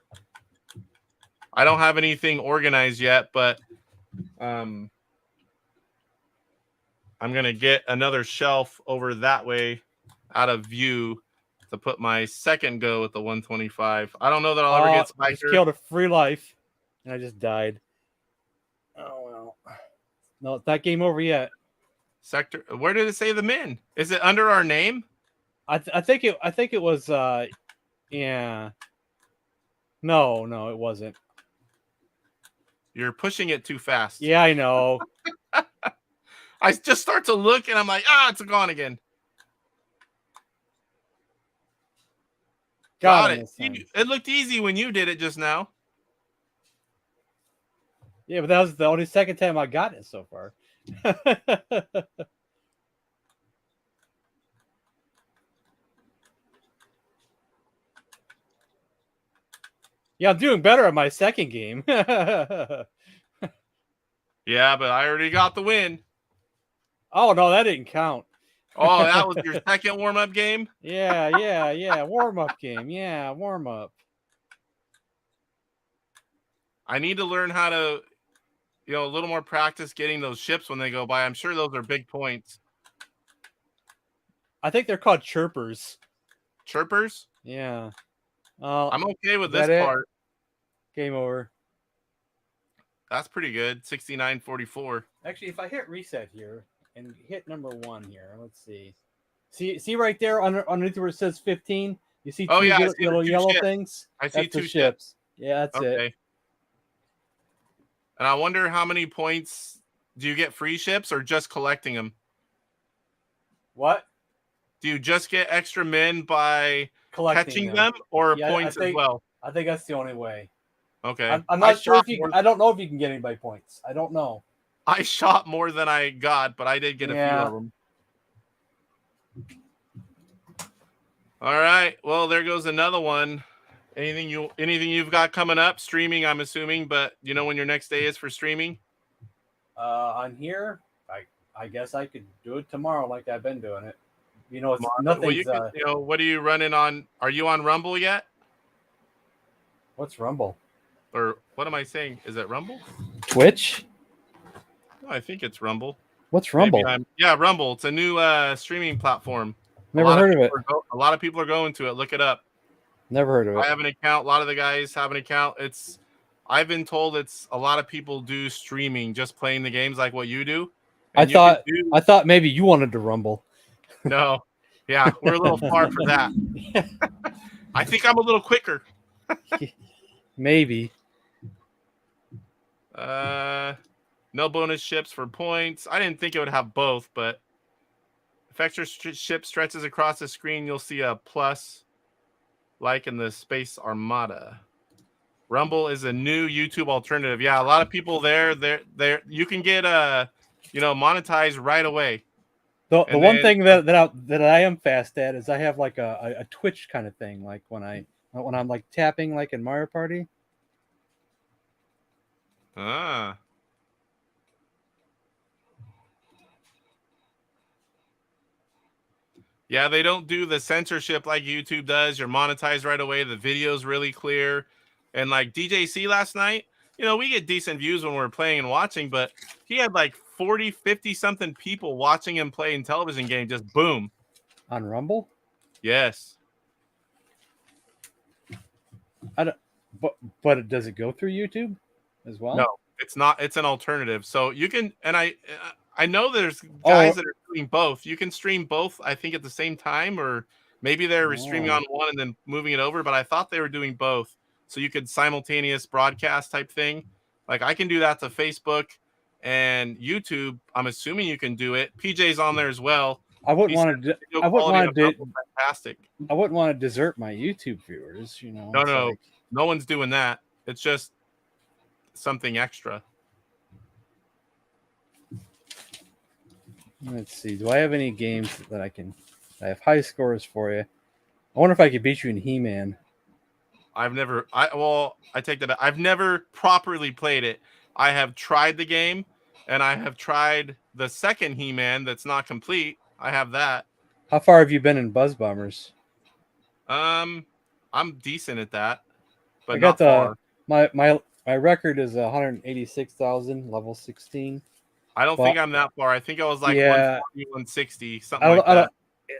S2: I don't have anything organized yet, but I'm going to get another shelf over that way out of view to put my second go with the 125. I don't know that I'll ever get Spiker.
S1: I just killed a free life, and I just died. Oh, well. No, it's not game over yet.
S2: Sector. Where did it say the min? Is it under our name?
S1: I think it was, yeah. No, it wasn't.
S2: You're pushing it too fast.
S1: Yeah, I know.
S2: I just start to look and I'm like, it's gone again. Got it. It looked easy when you did it just now.
S1: Yeah, but that was the only second time I got it so far. Yeah, I'm doing better at my second game.
S2: Yeah, but I already got the win.
S1: Oh, no, that didn't count.
S2: Oh, that was your second warm-up game?
S1: Yeah. Warm-up game. Yeah, warm-up.
S2: I need to learn how to, a little more practice getting those ships when they go by. I'm sure those are big points.
S1: I think they're called chirpers.
S2: Chirpers?
S1: Yeah.
S2: I'm okay with this part.
S1: Game over.
S2: That's pretty good. 69-44.
S1: Actually, if I hit reset here and hit number 1 here, let's see. See right there underneath where it says 15? You see two little yellow things?
S2: I see 2
S1: ships. Yeah, that's it.
S2: And I wonder how many points do you get free ships or just collecting them?
S1: What?
S2: Do you just get extra men by catching them or points as well?
S1: I think that's the only way.
S2: Okay.
S1: I'm not sure if you. I don't know if you can get anybody points. I don't know.
S2: I shot more than I got, but I did get a few of them. All right. Well, there goes another one. Anything you've got coming up? Streaming, I'm assuming, but you know when your next day is for streaming?
S1: On here, I guess I could do it tomorrow, like I've been doing it. It's nothing.
S2: What are you running on? Are you on Rumble yet?
S1: What's Rumble?
S2: Or what am I saying? Is it Rumble?
S1: Twitch?
S2: No, I think it's Rumble.
S1: What's Rumble?
S2: Rumble. It's a new streaming platform.
S1: Never heard of it.
S2: A lot of people are going to it. Look it up.
S1: Never heard of it.
S2: I have an account. A lot of the guys have an account. I've been told it's a lot of people do streaming, just playing the games like what you do. And you can do
S1: I thought maybe you wanted to rumble.
S2: no, yeah, we're a little far for that. I think I'm a little quicker.
S1: Maybe.
S2: No bonus ships for points. I didn't think it would have both, but if extra ship stretches across the screen, you'll see a plus, like in the Space Armada. Rumble is a new YouTube alternative. Yeah, a lot of people there. You can get monetized right away.
S1: The
S2: And
S1: one
S2: then,
S1: thing that I am fast at is I have like a Twitch kind of thing, like when I'm like tapping like in Mario Party.
S2: Yeah, they don't do the censorship like YouTube does. You're monetized right away. The video's really clear. And like DJC last night, we get decent views when we're playing and watching, but he had like 40, 50 something people watching him play Intellivision game. Just boom.
S1: On Rumble?
S2: Yes.
S1: I don't, but does it go through YouTube as well?
S2: No, it's not. It's an alternative. So you can, and I know there's guys that are doing both. You can stream both, I think, at the same time, or maybe they're streaming on one and then moving it over. But I thought they were doing both, so you could simultaneous broadcast type thing. Like I can do that to Facebook and YouTube. I'm assuming you can do it. PJ's on there as well.
S1: I wouldn't want to. I wouldn't want to.
S2: Fantastic.
S1: I wouldn't want to desert my YouTube viewers.
S2: No, no one's doing that. It's just something extra.
S1: Let's see. Do I have any games that I have high scores for you? I wonder if I could beat you in He-Man.
S2: I take that back. I've never properly played it. I have tried the game, and I have tried the second He-Man that's not complete. I have that.
S1: How far have you been in Buzz Bombers?
S2: I'm decent at that, but
S1: I got
S2: not far.
S1: My record is 186,000, level 16.
S2: I don't think I'm that far. I think I was like 140, 160, something like that.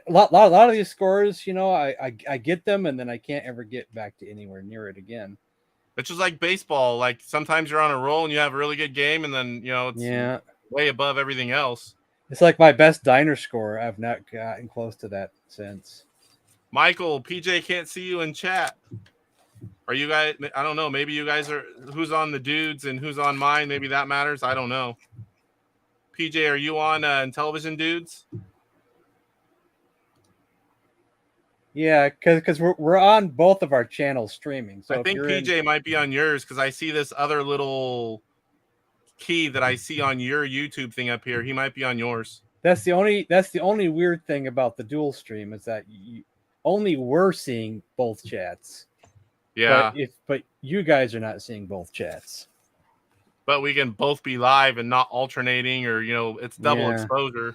S1: A lot of these scores, I get them and then I can't ever get back to anywhere near it again.
S2: It's just like baseball. Like sometimes you're on a roll and you have a really good game, and then it's way above everything else.
S1: It's like my best diner score. I've not gotten close to that since.
S2: Michael, PJ can't see you in chat. Are you guys? I don't know. Maybe you guys are. Who's on the dudes and who's on mine? Maybe that matters. I don't know. PJ, are you on Intellivision Dudes?
S1: Yeah, because we're on both of our channels streaming. So
S2: I think PJ might be on yours because I see this other little key that I see on your YouTube thing up here. He might be on yours.
S1: That's the only weird thing about the dual stream is that only we're seeing both chats.
S2: Yeah.
S1: But you guys are not seeing both chats.
S2: But we can both be live and not alternating, or it's double exposure.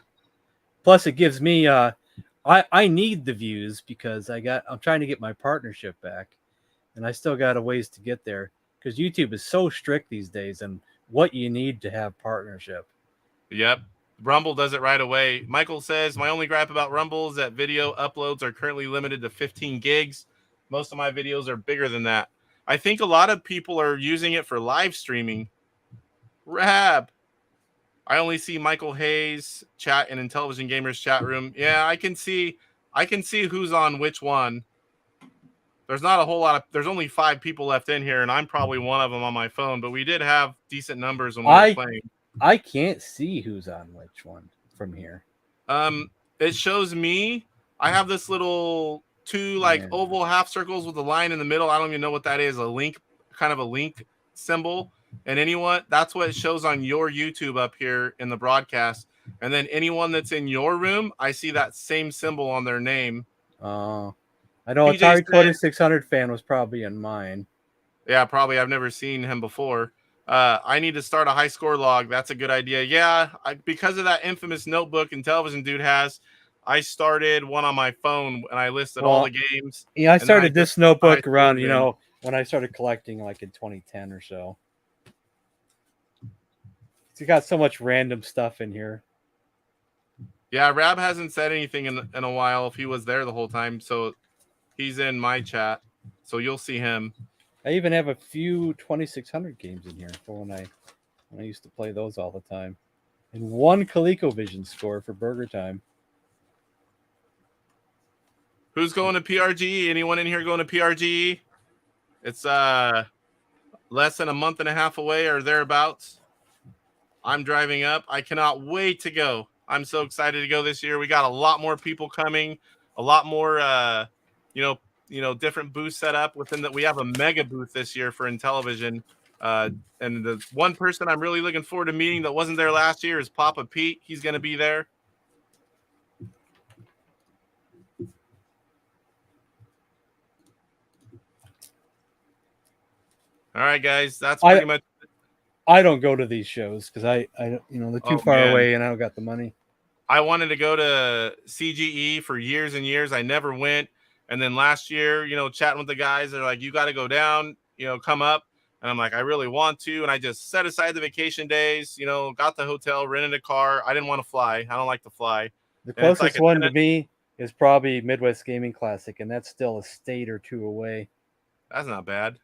S1: Plus, it gives me I need the views because I'm trying to get my partnership back, and I still got a ways to get there because YouTube is so strict these days and what you need to have partnership.
S2: Yep. Rumble does it right away. Michael says, my only gripe about Rumble is that video uploads are currently limited to 15 gigs. Most of my videos are bigger than that. I think a lot of people are using it for live streaming. Rab. I only see Michael Hayes chat in Intellivision Gamer's chat room. Yeah, I can see who's on which one. There's not a whole lot of. There's only 5 people left in here, and I'm probably one of them on my phone. But we did have decent numbers when we were playing.
S1: I can't see who's on which one from here.
S2: It shows me. I have this little 2 oval half circles with a line in the middle. I don't even know what that is. A link, kind of a link symbol. And that's what it shows on your YouTube up here in the broadcast. And then anyone that's in your room, I see that same symbol on their name.
S1: Oh, I know Atari 2600 fan was probably in mine.
S2: Yeah, probably. I've never seen him before. I need to start a high score log. That's a good idea. Yeah, because of that infamous notebook Intellivision Dude has, I started one on my phone and I listed all the games.
S1: Yeah, I started this notebook around, when I started collecting like in 2010 or so. You got so much random stuff in here.
S2: Yeah, Rab hasn't said anything in a while if he was there the whole time. So he's in my chat. So you'll see him.
S1: I even have a few 2600 games in here for when I used to play those all the time. and 1 ColecoVision score for Burger Time.
S2: Who's going to PRGE? Anyone in here going to PRGE? It's less than a month and a half away or thereabouts. I'm driving up. I cannot wait to go. I'm so excited to go this year. We got a lot more people coming, a lot more different booths set up within that. We have a mega booth this year for Intellivision. And the one person I'm really looking forward to meeting that wasn't there last year is Papa Pete. He's going to be there. All right, guys, that's pretty much.
S1: I don't go to these shows because I they're too far away and I don't got the money.
S2: I wanted to go to CGE for years and years. I never went. And then last year, chatting with the guys, they're like, you got to go down, come up. And I'm like, I really want to. And I just set aside the vacation days, got the hotel, rented a car. I didn't want to fly. I don't like to fly.
S1: The closest one to me is probably Midwest Gaming Classic, and that's still a state or two away.
S2: That's not bad.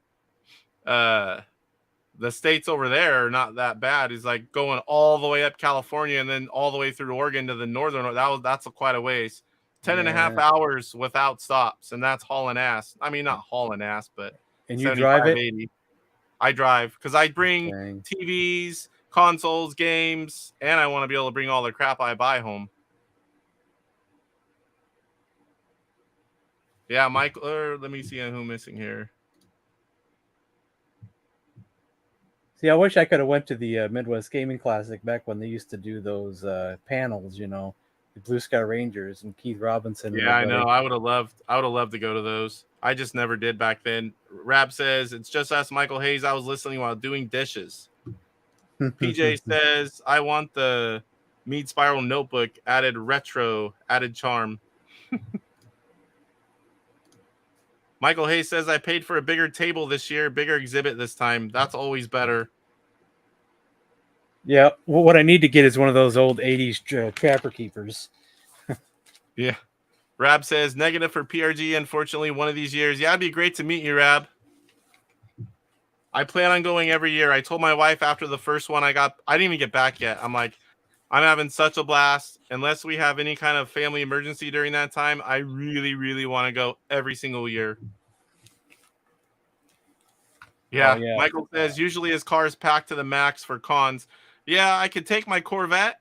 S2: The states over there are not that bad. It's like going all the way up California and then all the way through Oregon to the northern. That's quite a ways. 10 and a half hours without stops, and that's hauling ass. I mean, not hauling ass, but
S1: and you drive it?
S2: 80. I drive because I bring TVs, consoles, games, and I want to be able to bring all the crap I buy home. Yeah, Michael. Let me see who I'm missing here.
S1: See, I wish I could have went to the Midwest Gaming Classic back when they used to do those panels, the Blue Sky Rangers and Keith Robinson.
S2: Yeah, I know. I would have loved to go to those. I just never did back then. Rab says, it's just us, Michael Hayes. I was listening while doing dishes. PJ says, I want the Mead Spiral notebook, added retro, added charm. Michael Hayes says, I paid for a bigger table this year, bigger exhibit this time. That's always better.
S1: Yeah, well, what I need to get is one of those old 80s Trapper Keepers.
S2: Yeah. Rab says, negative for PRG, unfortunately, one of these years. Yeah, it'd be great to meet you, Rab. I plan on going every year. I told my wife after the first one I didn't even get back yet. I'm like, I'm having such a blast. Unless we have any kind of family emergency during that time, I really, really want to go every single year. Yeah, yeah. Michael says, usually his car is packed to the max for cons. Yeah, I could take my Corvette,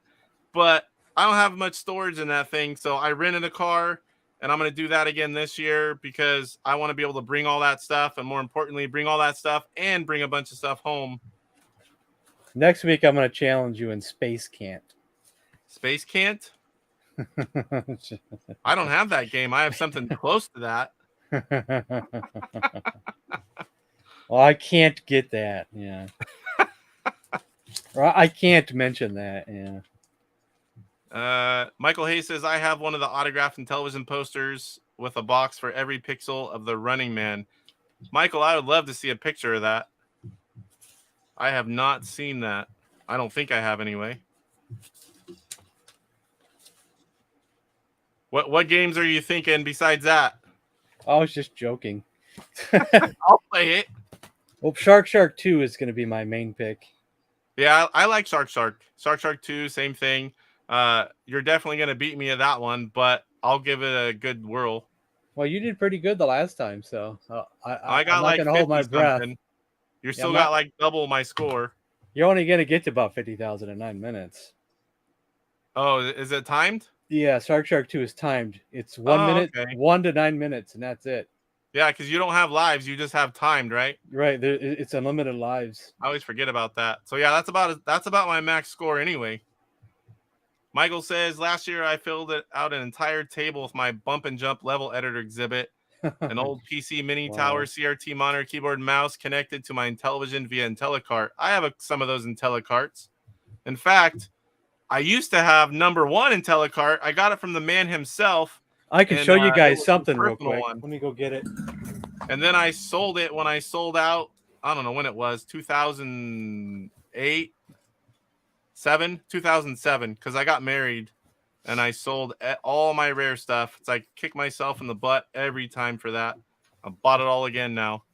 S2: but I don't have much storage in that thing. So I rented a car, and I'm going to do that again this year because I want to be able to bring all that stuff, and more importantly, bring all that stuff and bring a bunch of stuff home.
S1: Next week, I'm going to challenge you in Space Cant.
S2: Space Cant? I don't have that game. I have something close to that.
S1: Well, I can't get that. Yeah. Or I can't mention that. Yeah.
S2: Michael Hayes says, I have one of the autographed Intellivision posters with a box for every pixel of the Running Man. Michael, I would love to see a picture of that. I have not seen that. I don't think I have anyway. What games are you thinking besides that?
S1: I was just joking.
S2: I'll play it.
S1: Well, Shark 2 is going to be my main pick.
S2: Yeah, I like Shark. Shark 2, same thing. You're definitely going to beat me at that one, but I'll give it a good whirl.
S1: Well, you did pretty good the last time, so
S2: I got like 50 hold my breath. You're still got like double my score.
S1: You're only going to get to about 50,000 in 9 minutes.
S2: Oh, is it timed?
S1: Yeah, Shark 2 is timed. It's 1 minute, okay. 1 to 9 minutes, and that's it.
S2: Yeah, because you don't have lives, you just have timed, right?
S1: Right, it's unlimited lives.
S2: I always forget about that. So yeah, that's about my max score anyway. Michael says, last year I filled out an entire table with my bump and jump level editor exhibit, an old PC mini tower, CRT monitor, keyboard, and mouse connected to my Intellivision via IntelliCart. I have some of those IntelliCarts. In fact, I used to have number 1 IntelliCart. I got it from the man himself.
S1: I can show you guys something real quick. Let me go get it.
S2: And then I sold it when I sold out. I don't know when it was, 2008, 2007, because I got married and I sold all my rare stuff. It's like kick myself in the butt every time for that. I bought it all again now.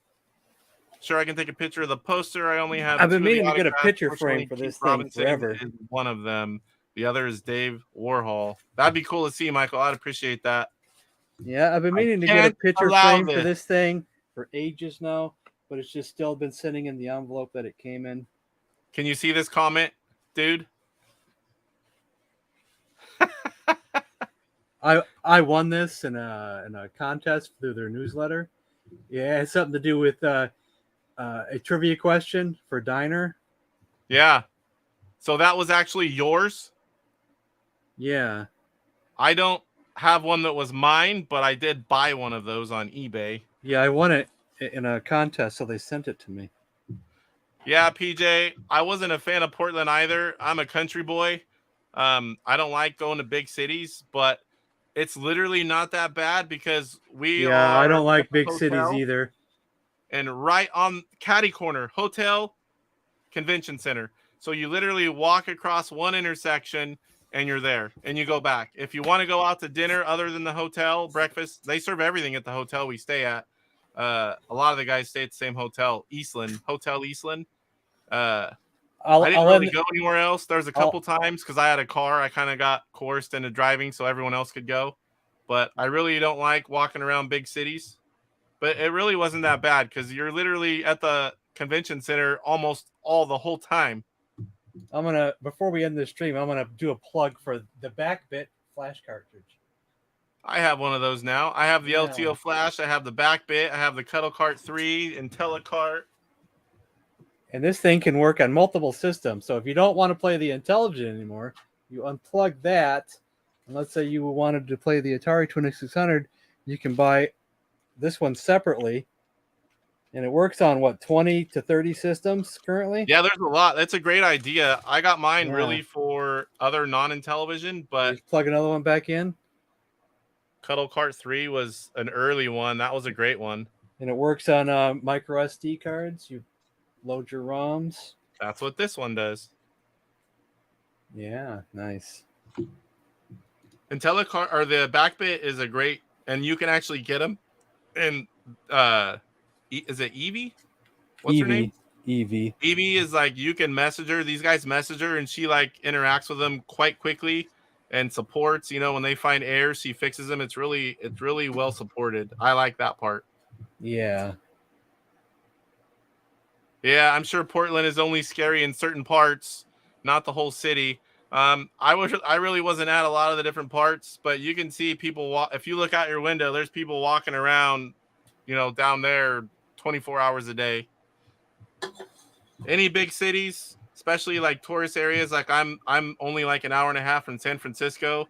S2: Sure, I can take a picture of the poster. I only have
S1: I've been
S2: 2 of the
S1: meaning to get a
S2: autographs.
S1: picture frame
S2: Fortunately,
S1: for
S2: Keith
S1: this thing
S2: Robinson
S1: forever.
S2: is one of them. The other is Dave Warhol. That'd be cool to see, Michael. I'd appreciate that.
S1: Yeah, I've been meaning to get a
S2: Can't
S1: picture
S2: allow
S1: frame for
S2: this.
S1: this thing for ages now, but it's just still been sitting in the envelope that it came in.
S2: Can you see this comment, dude?
S1: I won this in a contest through their newsletter. Yeah, it has something to do with a trivia question for Diner.
S2: Yeah. So that was actually yours?
S1: Yeah.
S2: I don't have one that was mine, but I did buy one of those on eBay.
S1: Yeah, I won it in a contest, so they sent it to me.
S2: Yeah, PJ, I wasn't a fan of Portland either. I'm a country boy. I don't like going to big cities, but it's literally not that bad because we
S1: Yeah, I
S2: are
S1: don't like
S2: at the
S1: big cities
S2: hotel,
S1: either.
S2: and right on catty corner, hotel, convention center. So you literally walk across one intersection and you're there and you go back. If you want to go out to dinner other than the hotel, breakfast, they serve everything at the hotel we stay at. A lot of the guys stay at the same hotel, Hotel Eastland. I didn't really go anywhere else. There's a couple times because I had a car. I kind of got coerced into driving so everyone else could go. But I really don't like walking around big cities. But it really wasn't that bad because you're literally at the convention center almost all the whole time.
S1: Before we end this stream, I'm gonna do a plug for the Backbit flash cartridge.
S2: I have one of those now. I have the LTO flash. I have the Backbit. I have the Cuddle Cart 3, IntelliCart.
S1: And this thing can work on multiple systems. So if you don't want to play the Intellivision anymore, you unplug that. And let's say you wanted to play the Atari 2600, you can buy this one separately. And it works on, 20 to 30 systems currently?
S2: Yeah, there's a lot. That's a great idea. I got mine really for other non-Intellivision, but...
S1: Just plug another one back in?
S2: Cuddle Cart 3 was an early one. That was a great one.
S1: And it works on micro SD cards. You load your ROMs.
S2: That's what this one does.
S1: Yeah, nice.
S2: IntelliCart, or the Backbit, is a great, and you can actually get them. And is it Evie? What's her name?
S1: Evie.
S2: Evie is like, you can message her. These guys message her, and she like interacts with them quite quickly and supports. You know, when they find errors, she fixes them. It's really well supported. I like that part.
S1: Yeah.
S2: Yeah, I'm sure Portland is only scary in certain parts, not the whole city. I really wasn't at a lot of the different parts, but you can see people if you look out your window, there's people walking around, you know, down there 24 hours a day. Any big cities, especially like tourist areas, like I'm only like an hour and a half from San Francisco.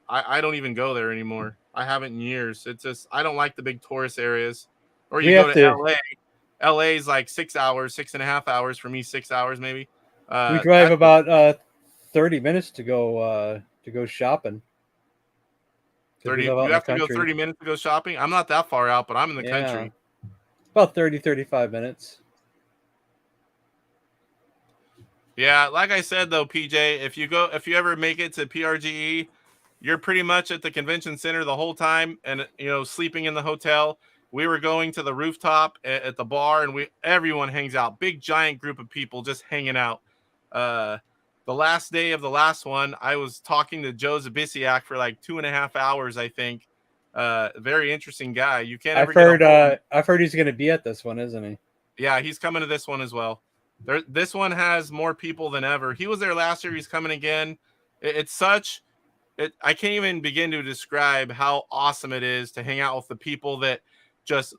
S2: I don't even go there anymore. I haven't in years. It's just, I don't like the big tourist areas. Or you go to LA. LA is like 6 hours, 6.5 hours for me, 6 hours maybe.
S1: We drive about 30 minutes to go shopping.
S2: 30. You have to go 30 minutes to go shopping. I'm not that far out, but I'm in the country.
S1: About 35 minutes.
S2: Yeah, like I said though, PJ, if you ever make it to PRGE, you're pretty much at the convention center the whole time, and you know, sleeping in the hotel. We were going to the rooftop at the bar, and everyone hangs out. Big giant group of people just hanging out. The last day of the last one, I was talking to Joe Zabisiak for like 2.5 hours, I think. Very interesting guy. You can't ever
S1: I've heard he's going to be at this one, isn't he?
S2: Yeah, he's coming to this one as well. This one has more people than ever. He was there last year. He's coming again. I can't even begin to describe how awesome it is to hang out with the people that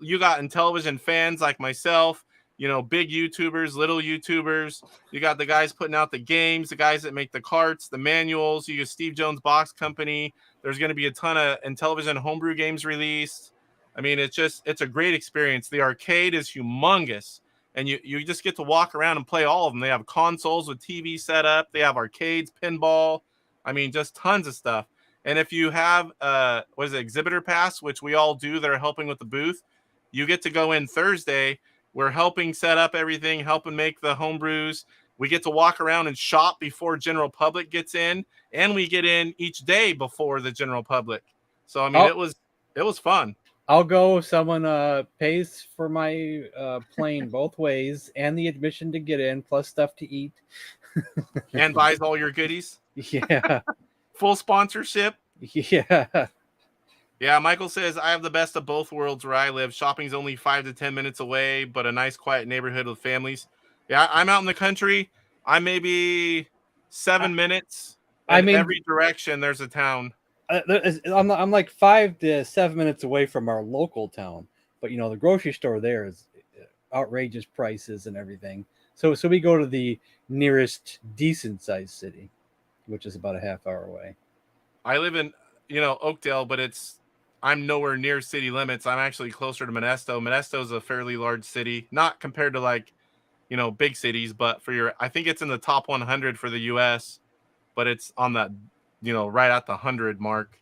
S2: you got Intellivision fans like myself, you know, big YouTubers, little YouTubers. You got the guys putting out the games, the guys that make the carts, the manuals. You got Steve Jones Box Company. There's going to be a ton of Intellivision homebrew games released. I mean, it's a great experience. The arcade is humongous, and you just get to walk around and play all of them. They have consoles with TV set up. They have arcades, pinball. I mean, just tons of stuff. And if you have exhibitor pass, which we all do that are helping with the booth, you get to go in Thursday. We're helping set up everything, helping make the home brews. We get to walk around and shop before general public gets in, and we get in each day before the general public. So I mean, it was fun.
S1: I'll go if someone pays for my plane both ways and the admission to get in, plus stuff to eat.
S2: And buys all your goodies.
S1: Yeah.
S2: Full sponsorship.
S1: Yeah.
S2: Yeah, Michael says, I have the best of both worlds where I live. Shopping's only 5 to 10 minutes away, but a nice, quiet neighborhood with families. Yeah, I'm out in the country. I'm maybe 7 minutes,
S1: I
S2: and
S1: mean,
S2: every direction there's a town.
S1: I'm like 5 to 7 minutes away from our local town, but the grocery store there is outrageous prices and everything. So we go to the nearest decent sized city, which is about a half hour away.
S2: I live in, Oakdale, but I'm nowhere near city limits. I'm actually closer to Modesto. Modesto is a fairly large city, not compared to like, big cities, but I think it's in the top 100 for the U.S., but it's on that, right at the 100 mark.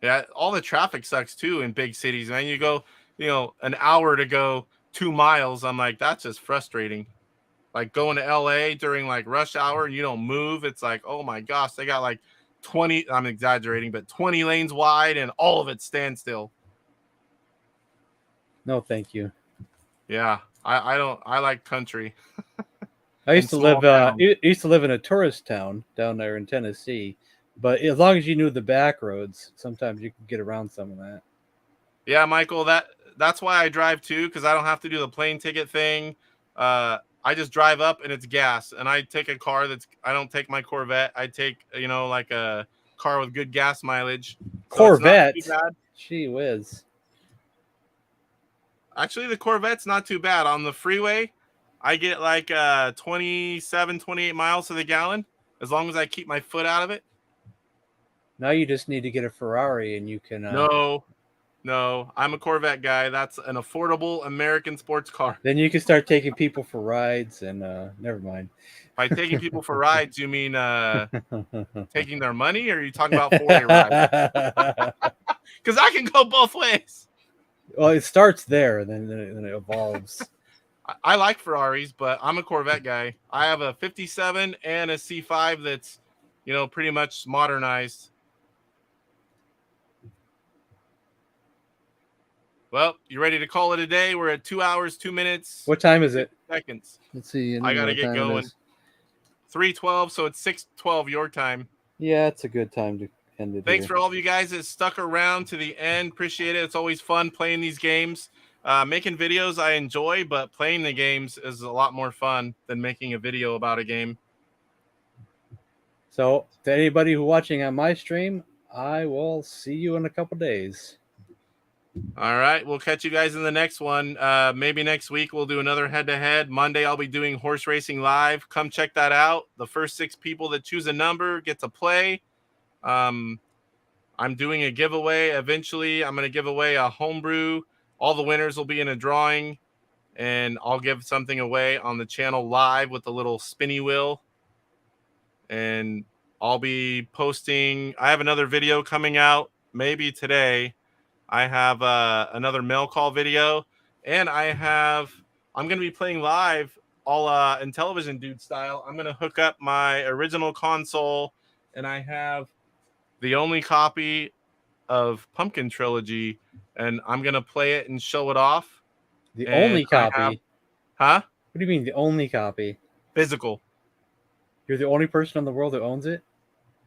S2: Yeah, all the traffic sucks too in big cities, man. You go, an hour to go 2 miles. I'm like, that's just frustrating. Like going to LA during like rush hour and you don't move. It's like, oh my gosh, they got like 20, I'm exaggerating, but 20 lanes wide and all of it standstill.
S1: No, thank you.
S2: Yeah, I like country.
S1: I used to live in a tourist town down there in Tennessee, but as long as you knew the back roads, sometimes you could get around some of that.
S2: Yeah, Michael, that's why I drive too, because I don't have to do the plane ticket thing. I just drive up and it's gas, and I take a car I don't take my Corvette. I take like a car with good gas mileage.
S1: Corvette, so gee whiz.
S2: Actually, the Corvette's not too bad. On the freeway, I get like 27, 28 miles to the gallon, as long as I keep my foot out of it.
S1: Now you just need to get a Ferrari and you can...
S2: No, I'm a Corvette guy. That's an affordable American sports car.
S1: Then you can start taking people for rides and never mind.
S2: By taking people for rides, you mean taking their money, or are you talking about for a ride? Because I can go both ways.
S1: Well, it starts there, then it evolves.
S2: I like Ferraris, but I'm a Corvette guy. I have a 57 and a C5 that's, pretty much modernized. Well, you ready to call it a day? We're at 2 hours, 2 minutes.
S1: What time is it?
S2: Seconds.
S1: Let's see.
S2: I got to get going. 3:12, so it's 6:12 your time.
S1: Yeah, it's a good time to end it.
S2: Thanks for all of you guys that stuck around to the end. Appreciate it. It's always fun playing these games. Making videos I enjoy, but playing the games is a lot more fun than making a video about a game.
S1: So, to anybody who's watching on my stream, I will see you in a couple days.
S2: All right, we'll catch you guys in the next one. Maybe next week we'll do another head-to-head. Monday I'll be doing horse racing live. Come check that out. The first 6 people that choose a number get to play. I'm doing a giveaway. Eventually, I'm going to give away a homebrew. All the winners will be in a drawing, and I'll give something away on the channel live with a little spinny wheel. And I'll be posting. I have another video coming out maybe today. I have another mail call video, and I'm going to be playing live all Intellivision Dude style. I'm going to hook up my original console, and I have the only copy of Pumpkin Trilogy, and I'm going to play it and show it off.
S1: The only copy?
S2: Huh?
S1: What do you mean the only copy?
S2: Physical.
S1: You're the only person in the world that owns it?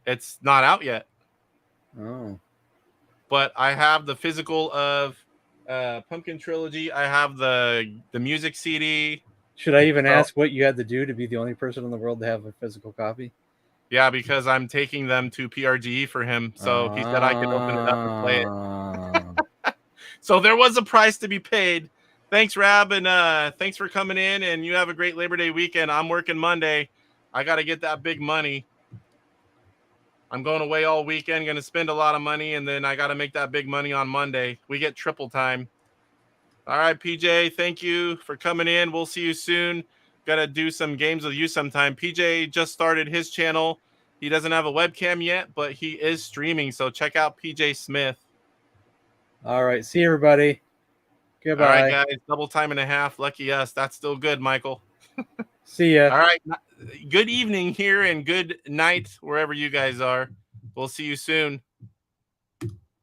S2: It's not out yet.
S1: Oh.
S2: But I have the physical of Pumpkin Trilogy. I have the music CD.
S1: Should I even ask what you had to do to be the only person in the world to have a physical copy?
S2: Yeah, because I'm taking them to PRGE for him. So he said I could open it up and play it. So there was a price to be paid. Thanks, Rab, and thanks for coming in. And you have a great Labor Day weekend. I'm working Monday. I got to get that big money. I'm going away all weekend, going to spend a lot of money, and then I got to make that big money on Monday. We get triple time. All right, PJ, thank you for coming in. We'll see you soon. Got to do some games with you sometime. PJ just started his channel. He doesn't have a webcam yet, but he is streaming, so check out PJ Smith.
S1: All right, see everybody. Goodbye.
S2: All right, guys, double time and a half. Lucky us. That's still good, Michael.
S1: See ya.
S2: All right. Good evening here and good night wherever you guys are. We'll see you soon.